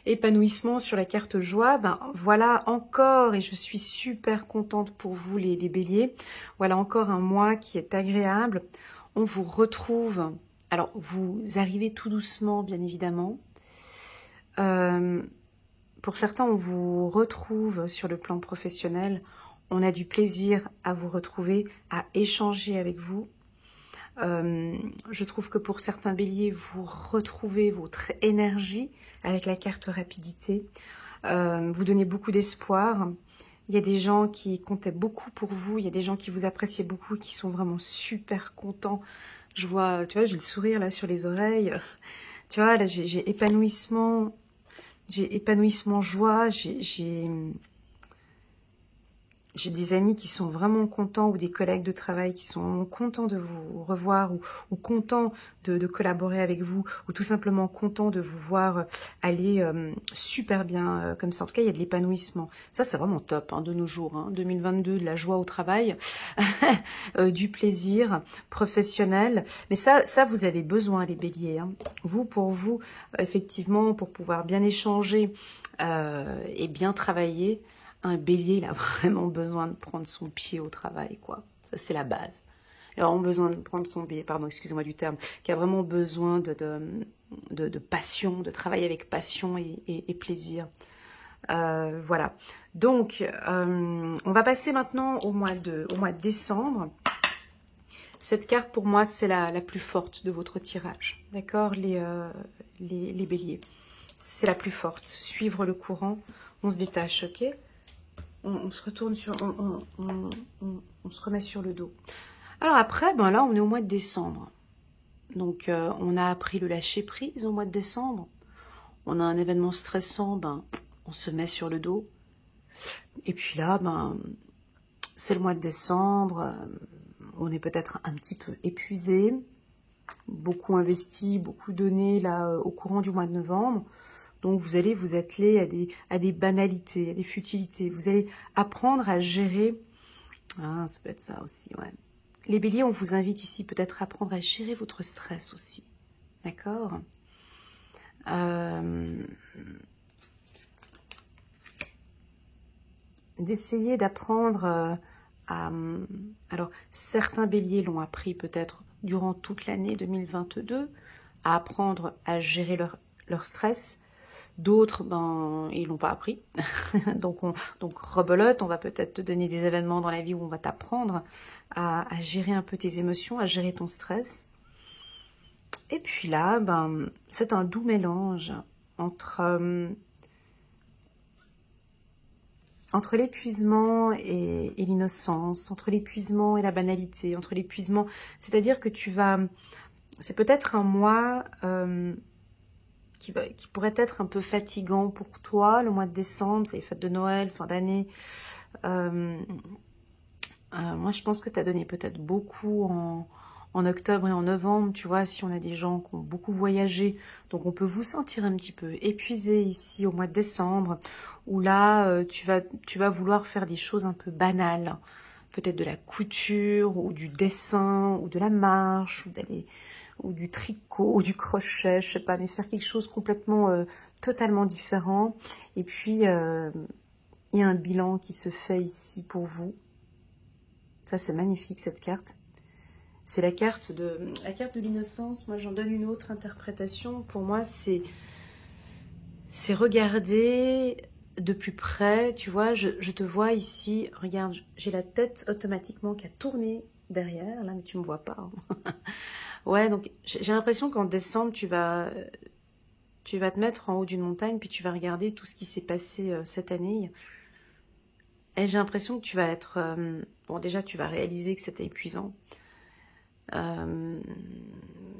Épanouissement sur la carte joie. Voilà encore, et je suis super contente pour vous les béliers. Voilà encore un mois qui est agréable. On vous retrouve. Alors, vous arrivez tout doucement, bien évidemment. Pour certains, on vous retrouve sur le plan professionnel. On a du plaisir à vous retrouver, à échanger avec vous. Je trouve que pour certains béliers, vous retrouvez votre énergie avec la carte rapidité. Vous donnez beaucoup d'espoir. Il y a des gens qui comptaient beaucoup pour vous. Il y a des gens qui vous appréciaient beaucoup et qui sont vraiment super contents. Je vois, tu vois, j'ai le sourire là sur les oreilles. Tu vois, là, j'ai épanouissement. J'ai épanouissement, joie, j'ai des amis qui sont vraiment contents ou des collègues de travail qui sont contents de vous revoir ou contents de collaborer avec vous ou tout simplement contents de vous voir aller super bien comme ça. En tout cas, il y a de l'épanouissement. Ça, c'est vraiment top de nos jours. Hein. 2022, de la joie au travail, du plaisir professionnel. Mais ça, vous avez besoin, les béliers. Hein. Vous, pour vous, effectivement, pour pouvoir bien échanger et bien travailler, un bélier, il a vraiment besoin de prendre son pied au travail, quoi. Ça, c'est la base. Il a vraiment besoin de prendre son pied, pardon, excusez-moi du terme, qui a vraiment besoin de passion, de travailler avec passion et plaisir. Voilà. Donc, on va passer maintenant au mois de décembre. Cette carte, pour moi, c'est la plus forte de votre tirage. D'accord, les béliers. C'est la plus forte. Suivre le courant, on se détache, ok ? On se retourne sur, on se remet sur le dos. Alors après, là, on est au mois de décembre. Donc, on a appris le lâcher prise au mois de décembre. on a un événement stressant, ben, on se met sur le dos. Et puis là, ben, c'est le mois de décembre, on est peut-être un petit peu épuisé, beaucoup investi, beaucoup donné là au courant du mois de novembre. Donc vous allez vous atteler à des banalités, à des futilités. Vous allez apprendre à gérer. Ah, ça peut être ça aussi, ouais. Les béliers, on vous invite ici peut-être à apprendre à gérer votre stress aussi. D'accord ? D'essayer d'apprendre à... Alors, certains béliers l'ont appris peut-être durant toute l'année 2022, à apprendre à gérer leur stress. D'autres, ben, ils l'ont pas appris. donc rebelote, on va peut-être te donner des événements dans la vie où on va t'apprendre à gérer un peu tes émotions, à gérer ton stress. Et puis là, ben, c'est un doux mélange entre l'épuisement et l'innocence, entre l'épuisement et la banalité, entre l'épuisement, c'est-à-dire que tu vas... C'est peut-être un mois qui pourrait être un peu fatigant pour toi, le mois de décembre, c'est les fêtes de Noël, fin d'année. Moi, je pense que tu as donné peut-être beaucoup en octobre et en novembre, tu vois, si on a des gens qui ont beaucoup voyagé, donc on peut vous sentir un petit peu épuisé ici au mois de décembre, où là, tu vas vouloir faire des choses un peu banales, peut-être de la couture, ou du dessin, ou de la marche, ou du tricot, ou du crochet, je sais pas, mais faire quelque chose complètement, totalement différent. Et puis, il y a un bilan qui se fait ici pour vous. Ça, c'est magnifique, cette carte. C'est la carte de l'innocence. Moi, j'en donne une autre interprétation. Pour moi, c'est regarder de plus près. Tu vois, je te vois ici. Regarde, j'ai la tête automatiquement qui a tourné derrière. Là, mais tu me vois pas. Ouais, donc j'ai l'impression qu'en décembre, tu vas te mettre en haut d'une montagne, puis tu vas regarder tout ce qui s'est passé cette année. Et j'ai l'impression que tu vas être... bon, déjà, tu vas réaliser que c'était épuisant. Il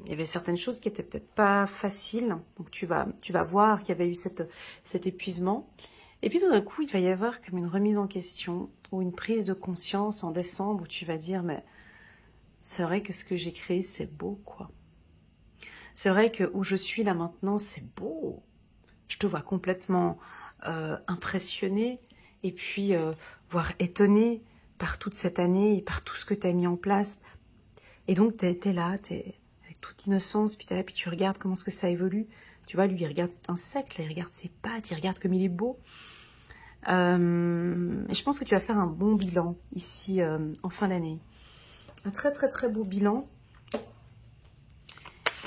y avait certaines choses qui étaient peut-être pas faciles. Donc, tu vas voir qu'il y avait eu cet épuisement. Et puis, tout d'un coup, il va y avoir comme une remise en question ou une prise de conscience en décembre où tu vas dire, mais c'est vrai que ce que j'ai créé, c'est beau, quoi. C'est vrai que où je suis là maintenant, c'est beau. Je te vois complètement impressionnée et puis voire étonnée par toute cette année et par tout ce que tu as mis en place. Et donc, tu es là, tu es avec toute innocence, puis tu es là, puis tu regardes comment est-ce que ça évolue. Tu vois, lui, il regarde cet insecte, là, il regarde ses pattes, il regarde comme il est beau. Et je pense que tu vas faire un bon bilan ici en fin d'année. Un très, très, très beau bilan.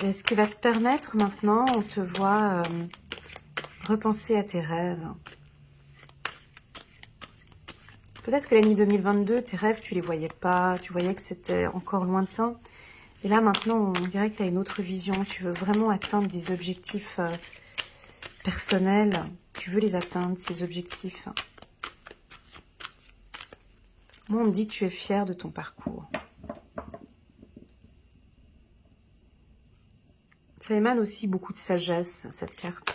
Et ce qui va te permettre maintenant, on te voit repenser à tes rêves. Peut-être que l'année 2022, tes rêves, tu les voyais pas, tu voyais que c'était encore lointain. Et là, maintenant, on dirait que tu as une autre vision. Tu veux vraiment atteindre des objectifs personnels. Tu veux les atteindre, ces objectifs. Moi, on me dit que tu es fière de ton parcours. Ça émane aussi beaucoup de sagesse, cette carte.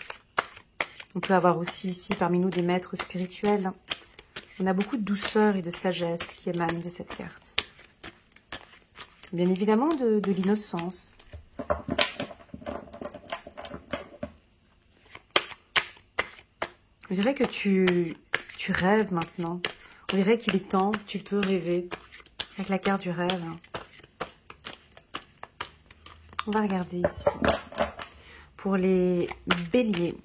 On peut avoir aussi ici, parmi nous, des maîtres spirituels. On a beaucoup de douceur et de sagesse qui émanent de cette carte. Bien évidemment, de l'innocence. On dirait que tu rêves maintenant. On dirait qu'il est temps, tu peux rêver avec la carte du rêve. On va regarder ici. Pour les béliers,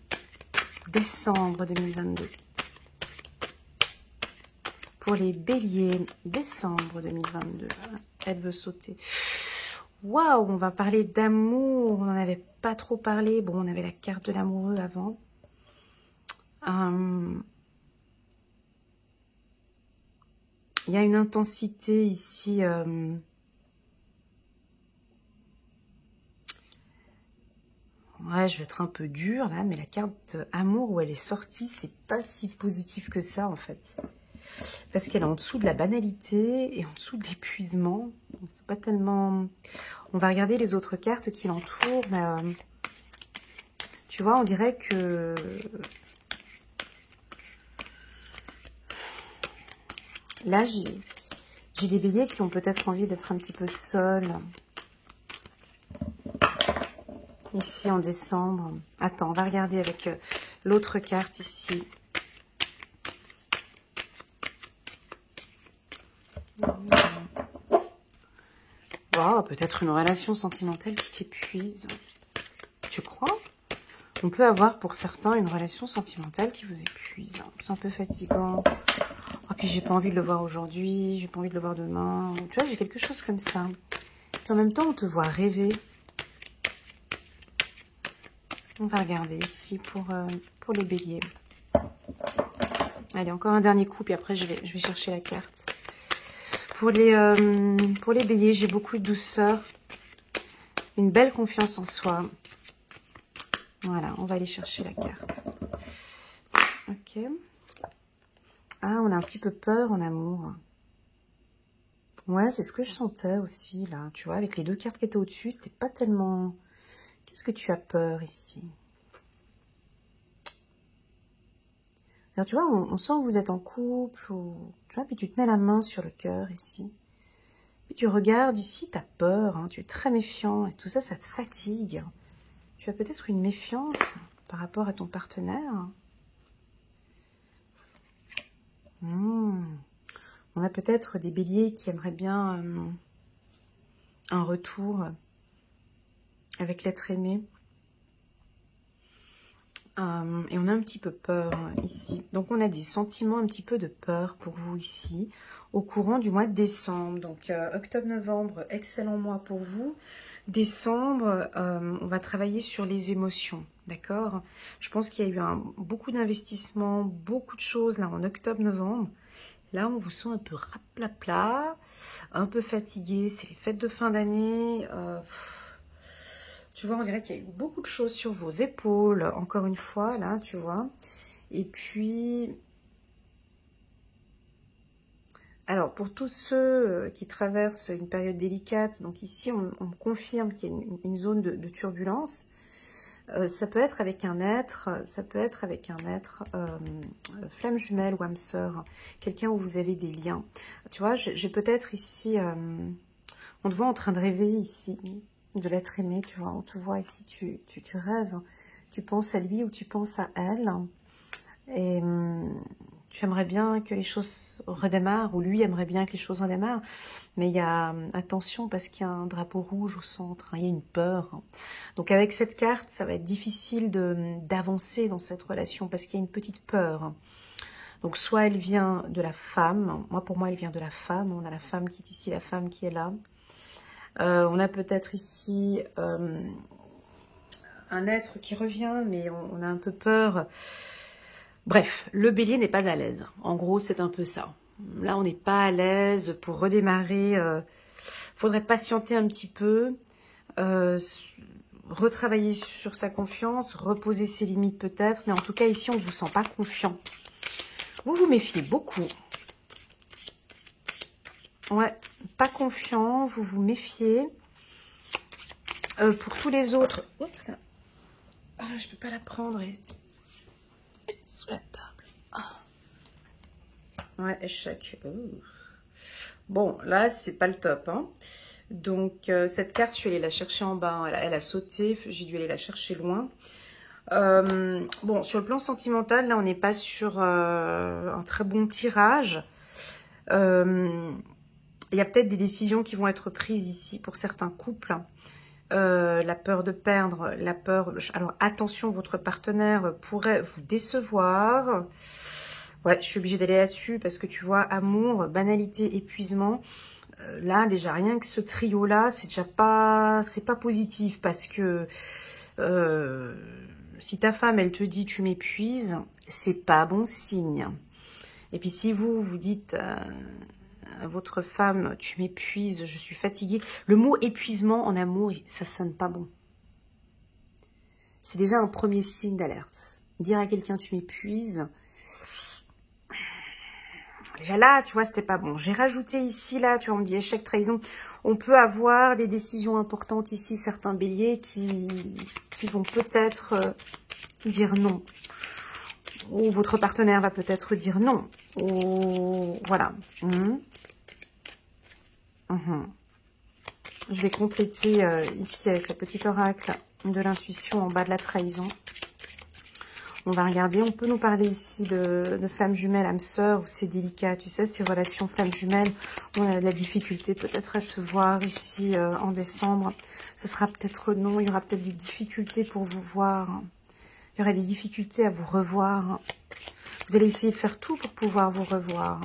décembre 2022. Pour les béliers, décembre 2022. Elle veut sauter. Waouh, on va parler d'amour. On n'en avait pas trop parlé. Bon, on avait la carte de l'amoureux avant. Il y a une intensité ici. Ouais, je vais être un peu dure là, mais la carte amour où elle est sortie, c'est pas si positif que ça en fait. Parce qu'elle est en dessous de la banalité et en dessous de l'épuisement. C'est pas tellement... On va regarder les autres cartes qui l'entourent. Mais, Tu vois, on dirait que... Là, j'ai des béliers qui ont peut-être envie d'être un petit peu seuls. Ici, en décembre. Attends, on va regarder avec l'autre carte ici. Oh, peut-être une relation sentimentale qui t'épuise. Tu crois? On peut avoir pour certains une relation sentimentale qui vous épuise. C'est un peu fatigant. Oh, puis j'ai pas envie de le voir aujourd'hui, j'ai pas envie de le voir demain. Tu vois, j'ai quelque chose comme ça. Puis en même temps, on te voit rêver. On va regarder ici pour les béliers. Allez, encore un dernier coup, puis après je vais chercher la carte. Pour les béliers, j'ai beaucoup de douceur, une belle confiance en soi. Voilà, on va aller chercher la carte. Ok. Ah, on a un petit peu peur en amour. Ouais, c'est ce que je sentais aussi, là. Tu vois, avec les deux cartes qui étaient au-dessus, c'était pas tellement... Qu'est-ce que tu as peur ici? Alors, tu vois, on sent que vous êtes en couple, ou... Tu vois, puis tu te mets la main sur le cœur, ici. Puis tu regardes ici, tu as peur, hein, tu es très méfiant, et tout ça, ça te fatigue. Tu as peut-être une méfiance par rapport à ton partenaire. On a peut-être des béliers qui aimeraient bien un retour avec l'être aimé. Et on a un petit peu peur ici. Donc on a des sentiments un petit peu de peur pour vous ici, au courant du mois de décembre. Donc octobre-novembre, excellent mois pour vous. Décembre, on va travailler sur les émotions, d'accord? Je pense qu'il y a eu beaucoup d'investissements, beaucoup de choses là en octobre-novembre. Là, on vous sent un peu raplapla, un peu fatigué. C'est les fêtes de fin d'année. Tu vois, on dirait qu'il y a eu beaucoup de choses sur vos épaules, encore une fois, là, tu vois. Et puis, alors, pour tous ceux qui traversent une période délicate, donc ici, on confirme qu'il y a une zone de turbulence. Ça peut être avec un être, flamme jumelle ou âme sœur, quelqu'un où vous avez des liens. Tu vois, j'ai peut-être ici, on te voit en train de rêver ici, de l'être aimé, tu vois, on te voit ici, tu rêves, tu penses à lui ou tu penses à elle, et tu aimerais bien que les choses redémarrent, ou lui aimerait bien que les choses redémarrent, mais il y a, attention, parce qu'il y a un drapeau rouge au centre, hein, il y a une peur. Donc avec cette carte, ça va être difficile d'avancer dans cette relation, parce qu'il y a une petite peur. Donc soit elle vient de la femme, pour moi elle vient de la femme, on a la femme qui est ici, la femme qui est là. On a peut-être ici un être qui revient, mais on a un peu peur. Bref, le bélier n'est pas à l'aise. En gros, c'est un peu ça. Là, on n'est pas à l'aise pour redémarrer. Faudrait patienter un petit peu, retravailler sur sa confiance, reposer ses limites peut-être. Mais en tout cas, ici, on ne vous sent pas confiant. Vous vous méfiez beaucoup. Ouais, pas confiant, vous vous méfiez. Pour tous les autres... Oups, là. Ah, je peux pas la prendre sous la table. Ah. Ouais, échec. Bon, là, c'est pas le top. Hein. Donc, cette carte, je suis allée la chercher en bas. Hein. Elle a sauté. J'ai dû aller la chercher loin. Bon, sur le plan sentimental, là, on n'est pas sur un très bon tirage. Il y a peut-être des décisions qui vont être prises ici pour certains couples. La peur de perdre, la peur... Alors, attention, votre partenaire pourrait vous décevoir. Ouais, je suis obligée d'aller là-dessus parce que tu vois, amour, banalité, épuisement. Là, déjà, rien que ce trio-là, c'est déjà pas... C'est pas positif parce que... si ta femme, elle te dit « tu m'épuises », c'est pas bon signe. Et puis, si vous dites... votre femme, tu m'épuises, je suis fatiguée. Le mot épuisement en amour, ça sonne pas bon. C'est déjà un premier signe d'alerte. Dire à quelqu'un tu m'épuises, déjà là, tu vois, c'était pas bon. J'ai rajouté ici, là, tu vois, on me dit échec, trahison. On peut avoir des décisions importantes ici, certains béliers qui vont peut-être dire non. Ou votre partenaire va peut-être dire non. Ou voilà. Je vais compléter ici avec le petit oracle de l'intuition en bas de la trahison. On va regarder, on peut nous parler ici de flamme jumelle, âme sœur, où c'est délicat, tu sais, ces relations flamme jumelle, on a de la difficulté peut-être à se voir ici en décembre. Ce sera peut-être non, il y aura peut-être des difficultés pour vous voir. Il y aura des difficultés à vous revoir. Vous allez essayer de faire tout pour pouvoir vous revoir.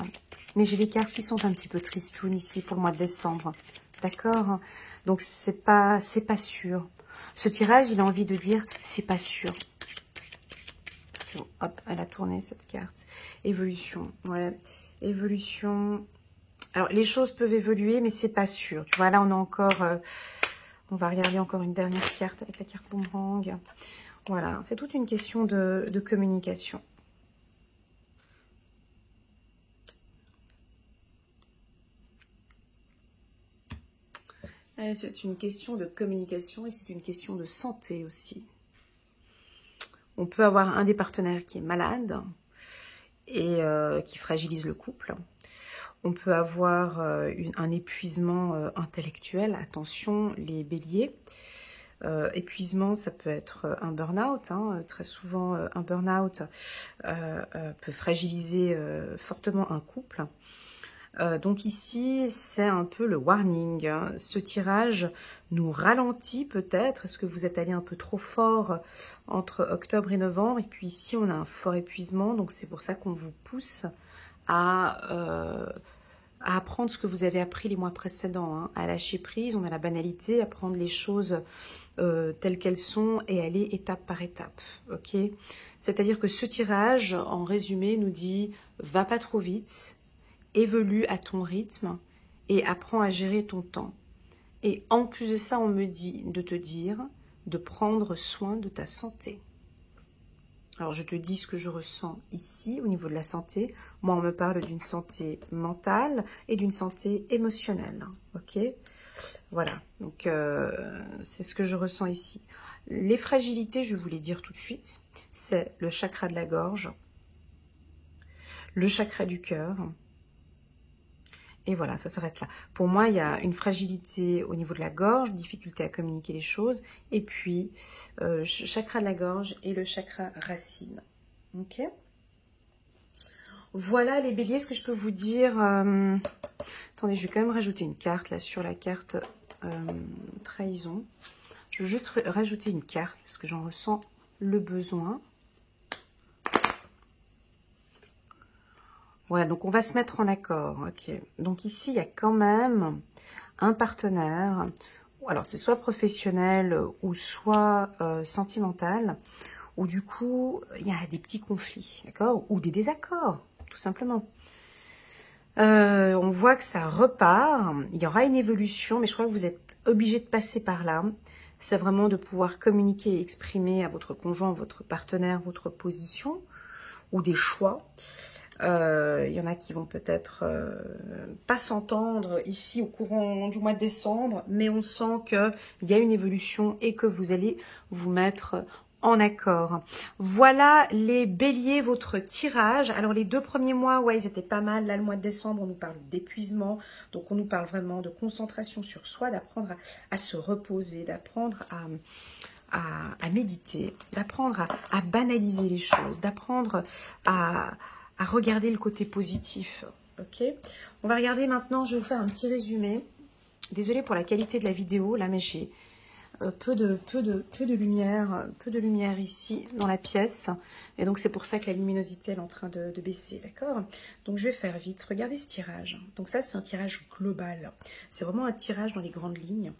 Mais j'ai des cartes qui sont un petit peu tristounes ici pour le mois de décembre. D'accord? Donc c'est pas sûr. Ce tirage, il a envie de dire c'est pas sûr. Hop, elle a tourné cette carte. Évolution, ouais. Évolution. Alors, les choses peuvent évoluer, mais c'est pas sûr. Tu vois, là, on a encore... on va regarder encore une dernière carte avec la carte boomerang. Voilà, c'est toute une question de communication. C'est une question de communication et c'est une question de santé aussi. On peut avoir un des partenaires qui est malade et qui fragilise le couple. On peut avoir un épuisement intellectuel. Attention, les béliers. Épuisement, ça peut être un burn-out. Très souvent, un burn-out peut fragiliser fortement un couple. Donc ici, c'est un peu le warning. Ce tirage nous ralentit peut-être. Est-ce que vous êtes allé un peu trop fort entre octobre et novembre? Et puis ici, on a un fort épuisement. Donc c'est pour ça qu'on vous pousse à apprendre ce que vous avez appris les mois précédents. À lâcher prise, on a la banalité, à prendre les choses telles qu'elles sont et aller étape par étape. Ok? C'est-à-dire que ce tirage, en résumé, nous dit « va pas trop vite ». Évolue à ton rythme et apprends à gérer ton temps. Et en plus de ça, on me dit de te dire de prendre soin de ta santé. Alors, je te dis ce que je ressens ici au niveau de la santé. Moi, on me parle d'une santé mentale et d'une santé émotionnelle. Ok? Voilà. Donc, c'est ce que je ressens ici. Les fragilités, je vais vous les dire tout de suite. C'est le chakra de la gorge, le chakra du cœur. Et voilà, ça s'arrête là. Pour moi, il y a une fragilité au niveau de la gorge, difficulté à communiquer les choses, et puis chakra de la gorge et le chakra racine. Ok? Voilà les béliers, ce que je peux vous dire. Attendez, je vais quand même rajouter une carte là sur la carte trahison. Je veux juste rajouter une carte parce que j'en ressens le besoin. Voilà, donc on va se mettre en accord. Ok. Donc ici, il y a quand même un partenaire. Alors, c'est soit professionnel ou soit sentimental. Où du coup, il y a des petits conflits, d'accord? Ou des désaccords, tout simplement. On voit que ça repart. Il y aura une évolution, mais je crois que vous êtes obligé de passer par là. C'est vraiment de pouvoir communiquer et exprimer à votre conjoint, votre partenaire, votre position ou des choix. Il y en a qui vont peut-être pas s'entendre ici au courant du mois de décembre, mais on sent qu'il y a une évolution et que vous allez vous mettre en accord. Voilà les béliers, votre tirage. Alors les 2 premiers mois, ouais, ils étaient pas mal. Là, le mois de décembre, on nous parle d'épuisement. Donc on nous parle vraiment de concentration sur soi, d'apprendre à se reposer, d'apprendre à méditer, d'apprendre à banaliser les choses, d'apprendre à regarder le côté positif. Ok, on va regarder maintenant, je vais vous faire un petit résumé. Désolée pour la qualité de la vidéo, là, mais j'ai peu de lumière ici dans la pièce. Et donc, c'est pour ça que la luminosité est en train de baisser, d'accord? Donc, je vais faire vite. Regardez ce tirage. Donc, ça, c'est un tirage global. C'est vraiment un tirage dans les grandes lignes.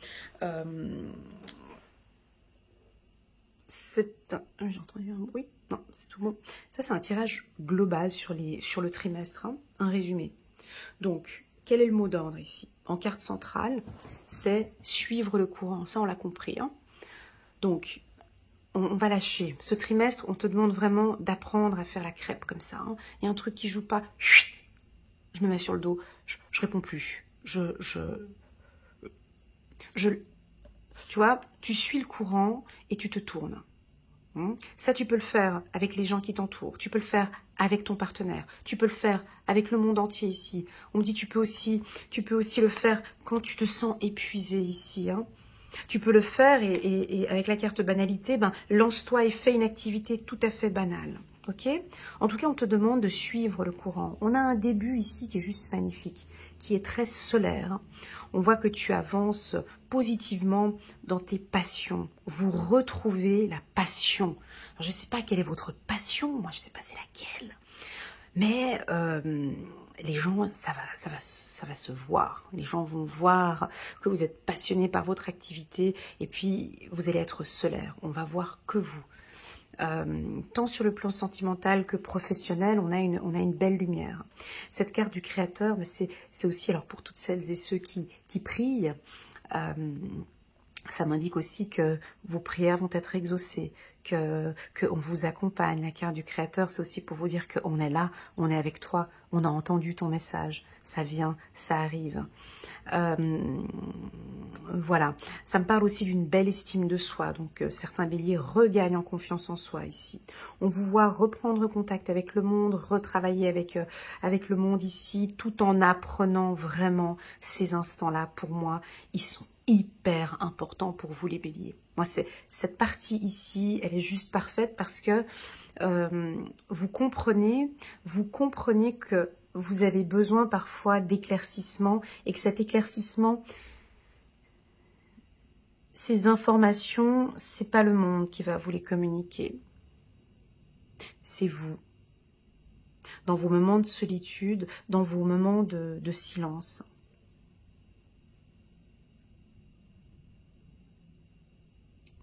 J'ai entendu un bruit. Non, c'est tout bon. Ça, c'est un tirage global sur le trimestre, un résumé. Donc, quel est le mot d'ordre ici? En carte centrale, c'est suivre le courant. Ça, on l'a compris. Donc, on va lâcher. Ce trimestre, on te demande vraiment d'apprendre à faire la crêpe comme ça. Il y a un truc qui joue pas. Chut, je me mets sur le dos. Je réponds plus. Tu vois, tu suis le courant et tu te tournes. Ça, tu peux le faire avec les gens qui t'entourent. Tu peux le faire avec ton partenaire. Tu peux le faire avec le monde entier ici. On me dit tu peux aussi le faire quand tu te sens épuisé ici. Tu peux le faire et avec la carte banalité, lance-toi et fais une activité tout à fait banale. Ok? En tout cas, on te demande de suivre le courant. On a un début ici qui est juste magnifique, qui est très solaire. On voit que tu avances positivement dans tes passions. Vous retrouvez la passion. Alors, je ne sais pas quelle est votre passion, moi je ne sais pas c'est laquelle. Mais les gens, ça va se voir. Les gens vont voir que vous êtes passionné par votre activité et puis vous allez être solaire. On va voir que vous. Tant sur le plan sentimental que professionnel, on a une belle lumière. Cette carte du créateur, c'est aussi, alors pour toutes celles et ceux qui prient, ça m'indique aussi que vos prières vont être exaucées, qu'on vous accompagne. La carte du créateur, c'est aussi pour vous dire qu'on est là, on est avec toi, on a entendu ton message, ça vient, ça arrive. Voilà, ça me parle aussi d'une belle estime de soi, donc certains béliers regagnent en confiance en soi ici. On vous voit reprendre contact avec le monde, retravailler avec le monde ici, tout en apprenant vraiment ces instants-là. Pour moi, ils sont hyper importants pour vous les béliers. Moi, cette partie ici, elle est juste parfaite parce que vous comprenez que vous avez besoin parfois d'éclaircissement et que cet éclaircissement, ces informations, c'est pas le monde qui va vous les communiquer. C'est vous. Dans vos moments de solitude, dans vos moments de silence.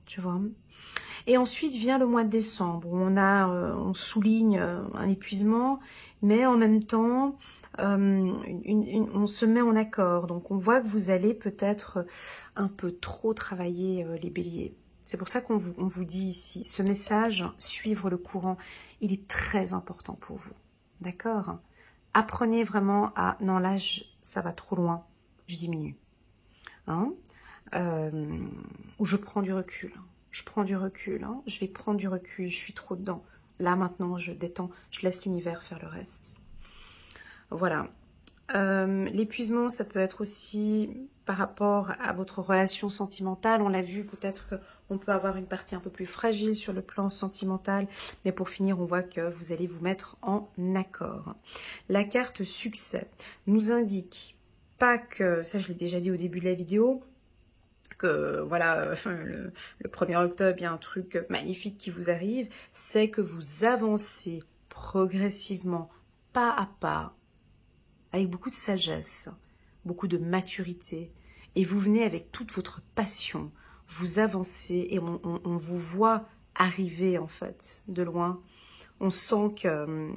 Tu vois ? Et ensuite vient le mois de décembre où on souligne un épuisement, mais en même temps, on se met en accord. Donc on voit que vous allez peut-être un peu trop travailler les béliers. C'est pour ça qu'on vous dit ici, ce message, suivre le courant, il est très important pour vous. D'accord? Apprenez vraiment à... Non, là, ça va trop loin. Je diminue. Ou je prends du recul. Je prends du recul, je vais prendre du recul, je suis trop dedans. Là, maintenant, je détends, je laisse l'univers faire le reste. Voilà. L'épuisement, ça peut être aussi par rapport à votre relation sentimentale. On l'a vu, peut-être qu'on peut avoir une partie un peu plus fragile sur le plan sentimental. Mais pour finir, on voit que vous allez vous mettre en accord. La carte succès nous indique pas que, ça je l'ai déjà dit au début de la vidéo, que voilà, le 1er octobre, il y a un truc magnifique qui vous arrive, c'est que vous avancez progressivement, pas à pas, avec beaucoup de sagesse, beaucoup de maturité, et vous venez avec toute votre passion, vous avancez et on vous voit arriver en fait, de loin. On sent que...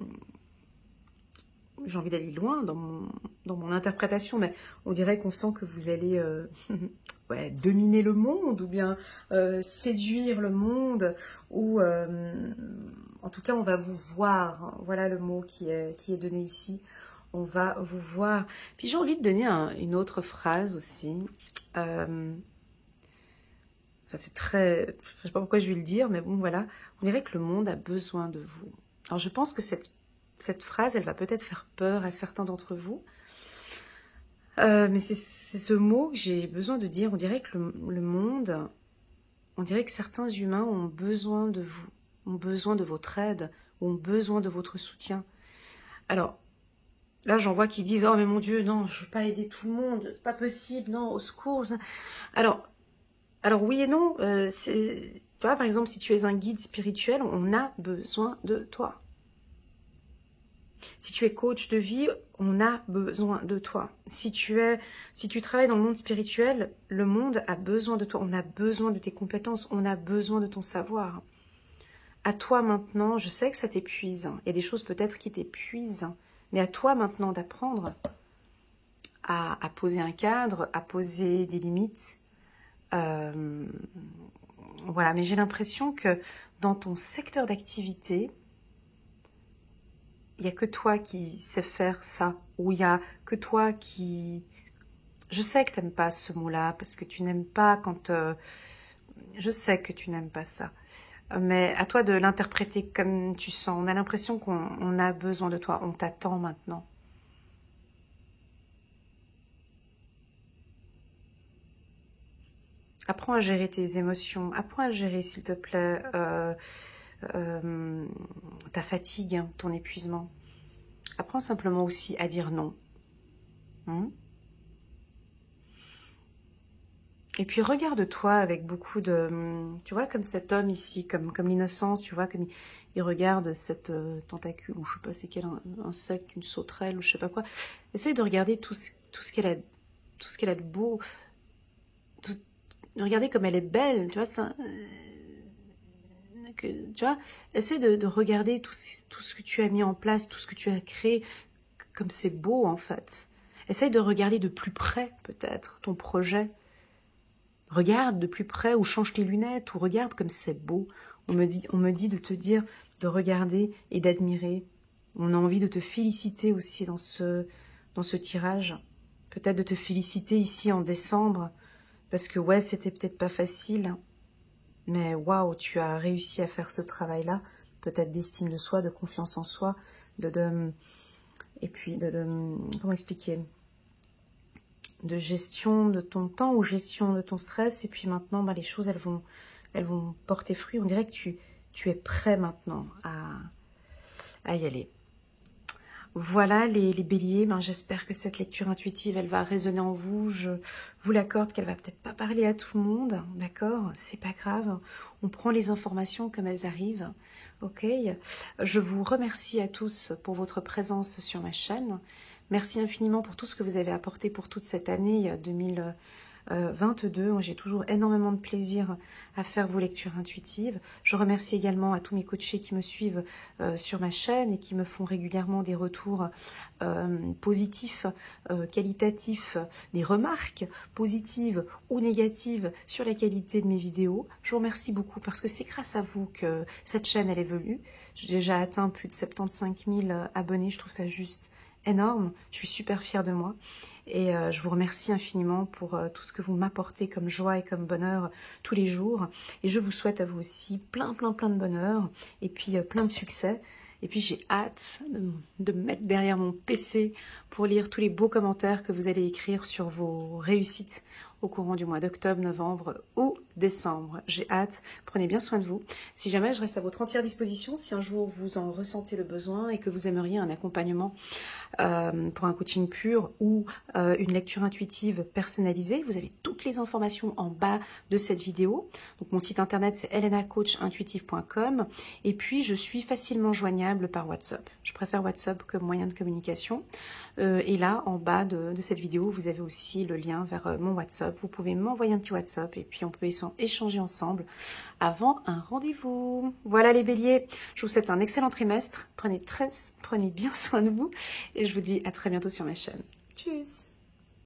j'ai envie d'aller loin dans mon interprétation, mais on dirait qu'on sent que vous allez dominer le monde, ou bien séduire le monde, ou en tout cas on va vous voir, voilà le mot qui est donné ici, on va vous voir. Puis j'ai envie de donner une autre phrase aussi, c'est très, je sais pas pourquoi je vais le dire, mais bon voilà, on dirait que le monde a besoin de vous. Alors je pense que cette phrase, elle va peut-être faire peur à certains d'entre vous. Mais c'est ce mot que j'ai besoin de dire. On dirait que le monde, on dirait que certains humains ont besoin de vous, ont besoin de votre aide, ont besoin de votre soutien. Alors, là, j'en vois qui disent « Oh, mais mon Dieu, non, je ne veux pas aider tout le monde, c'est pas possible, non, au secours. » Alors oui et non. Tu vois, par exemple, si tu es un guide spirituel, on a besoin de toi. Si tu es coach de vie, on a besoin de toi. Si tu travailles dans le monde spirituel, le monde a besoin de toi. On a besoin de tes compétences, on a besoin de ton savoir. À toi maintenant, je sais que ça t'épuise. Il y a des choses peut-être qui t'épuisent. Mais à toi maintenant d'apprendre à poser un cadre, à poser des limites. Voilà, mais j'ai l'impression que dans ton secteur d'activité, il n'y a que toi qui sais faire ça, ou il n'y a que toi qui... Je sais que tu n'aimes pas ce mot-là, parce que tu n'aimes pas quand... Je sais que tu n'aimes pas ça. Mais à toi de l'interpréter comme tu sens. On a l'impression qu'on a besoin de toi. On t'attend maintenant. Apprends à gérer tes émotions. Apprends à gérer, s'il te plaît, ta fatigue, ton épuisement. Apprends simplement aussi à dire non. Et puis regarde-toi avec beaucoup de... Tu vois, comme cet homme ici, comme l'innocence, tu vois, comme il regarde cette tentacule, ou je sais pas c'est quel insecte, une sauterelle, ou je sais pas quoi. Essaye de regarder tout ce qu'elle a de beau. Regardez comme elle est belle, tu vois, tu vois, essaie de regarder tout ce que tu as mis en place, tout ce que tu as créé, comme c'est beau en fait. Essaye de regarder de plus près peut-être ton projet. Regarde de plus près ou change tes lunettes ou regarde comme c'est beau. On me dit de te dire de regarder et d'admirer. On a envie de te féliciter aussi dans ce tirage. Peut-être de te féliciter ici en décembre. Parce que ouais, c'était peut-être pas facile. Mais waouh, tu as réussi à faire ce travail-là. Peut-être d'estime de soi, de confiance en soi. Et puis comment expliquer, de gestion de ton temps ou gestion de ton stress. Et puis maintenant, bah, les choses, elles vont porter fruit. On dirait que tu es prêt maintenant à y aller. Voilà les béliers, ben, j'espère que cette lecture intuitive, elle va résonner en vous. Je vous l'accorde qu'elle va peut-être pas parler à tout le monde, d'accord? C'est pas grave, on prend les informations comme elles arrivent, ok? Je vous remercie à tous pour votre présence sur ma chaîne. Merci infiniment pour tout ce que vous avez apporté pour toute cette année 2022. J'ai toujours énormément de plaisir à faire vos lectures intuitives. Je remercie également à tous mes coachés qui me suivent sur ma chaîne et qui me font régulièrement des retours positifs, qualitatifs, des remarques positives ou négatives sur la qualité de mes vidéos. Je vous remercie beaucoup parce que c'est grâce à vous que cette chaîne elle évolue. J'ai déjà atteint plus de 75 000 abonnés, je trouve ça juste énorme, je suis super fière de moi et je vous remercie infiniment pour tout ce que vous m'apportez comme joie et comme bonheur tous les jours et je vous souhaite à vous aussi plein de bonheur et puis plein de succès et puis j'ai hâte de me mettre derrière mon PC pour lire tous les beaux commentaires que vous allez écrire sur vos réussites au courant du mois d'octobre, novembre ou décembre. J'ai hâte, prenez bien soin de vous. Si jamais je reste à votre entière disposition, si un jour vous en ressentez le besoin et que vous aimeriez un accompagnement pour un coaching pur ou une lecture intuitive personnalisée, vous avez toutes les informations en bas de cette vidéo. Donc mon site internet c'est elenacoachintuitive.com et puis je suis facilement joignable par WhatsApp. Je préfère WhatsApp comme moyen de communication. Et là, en bas de cette vidéo, vous avez aussi le lien vers mon WhatsApp. Vous pouvez m'envoyer un petit WhatsApp et puis on peut échanger ensemble avant un rendez-vous. Voilà les béliers, je vous souhaite un excellent trimestre. Prenez bien soin de vous et je vous dis à très bientôt sur ma chaîne. Tchuss!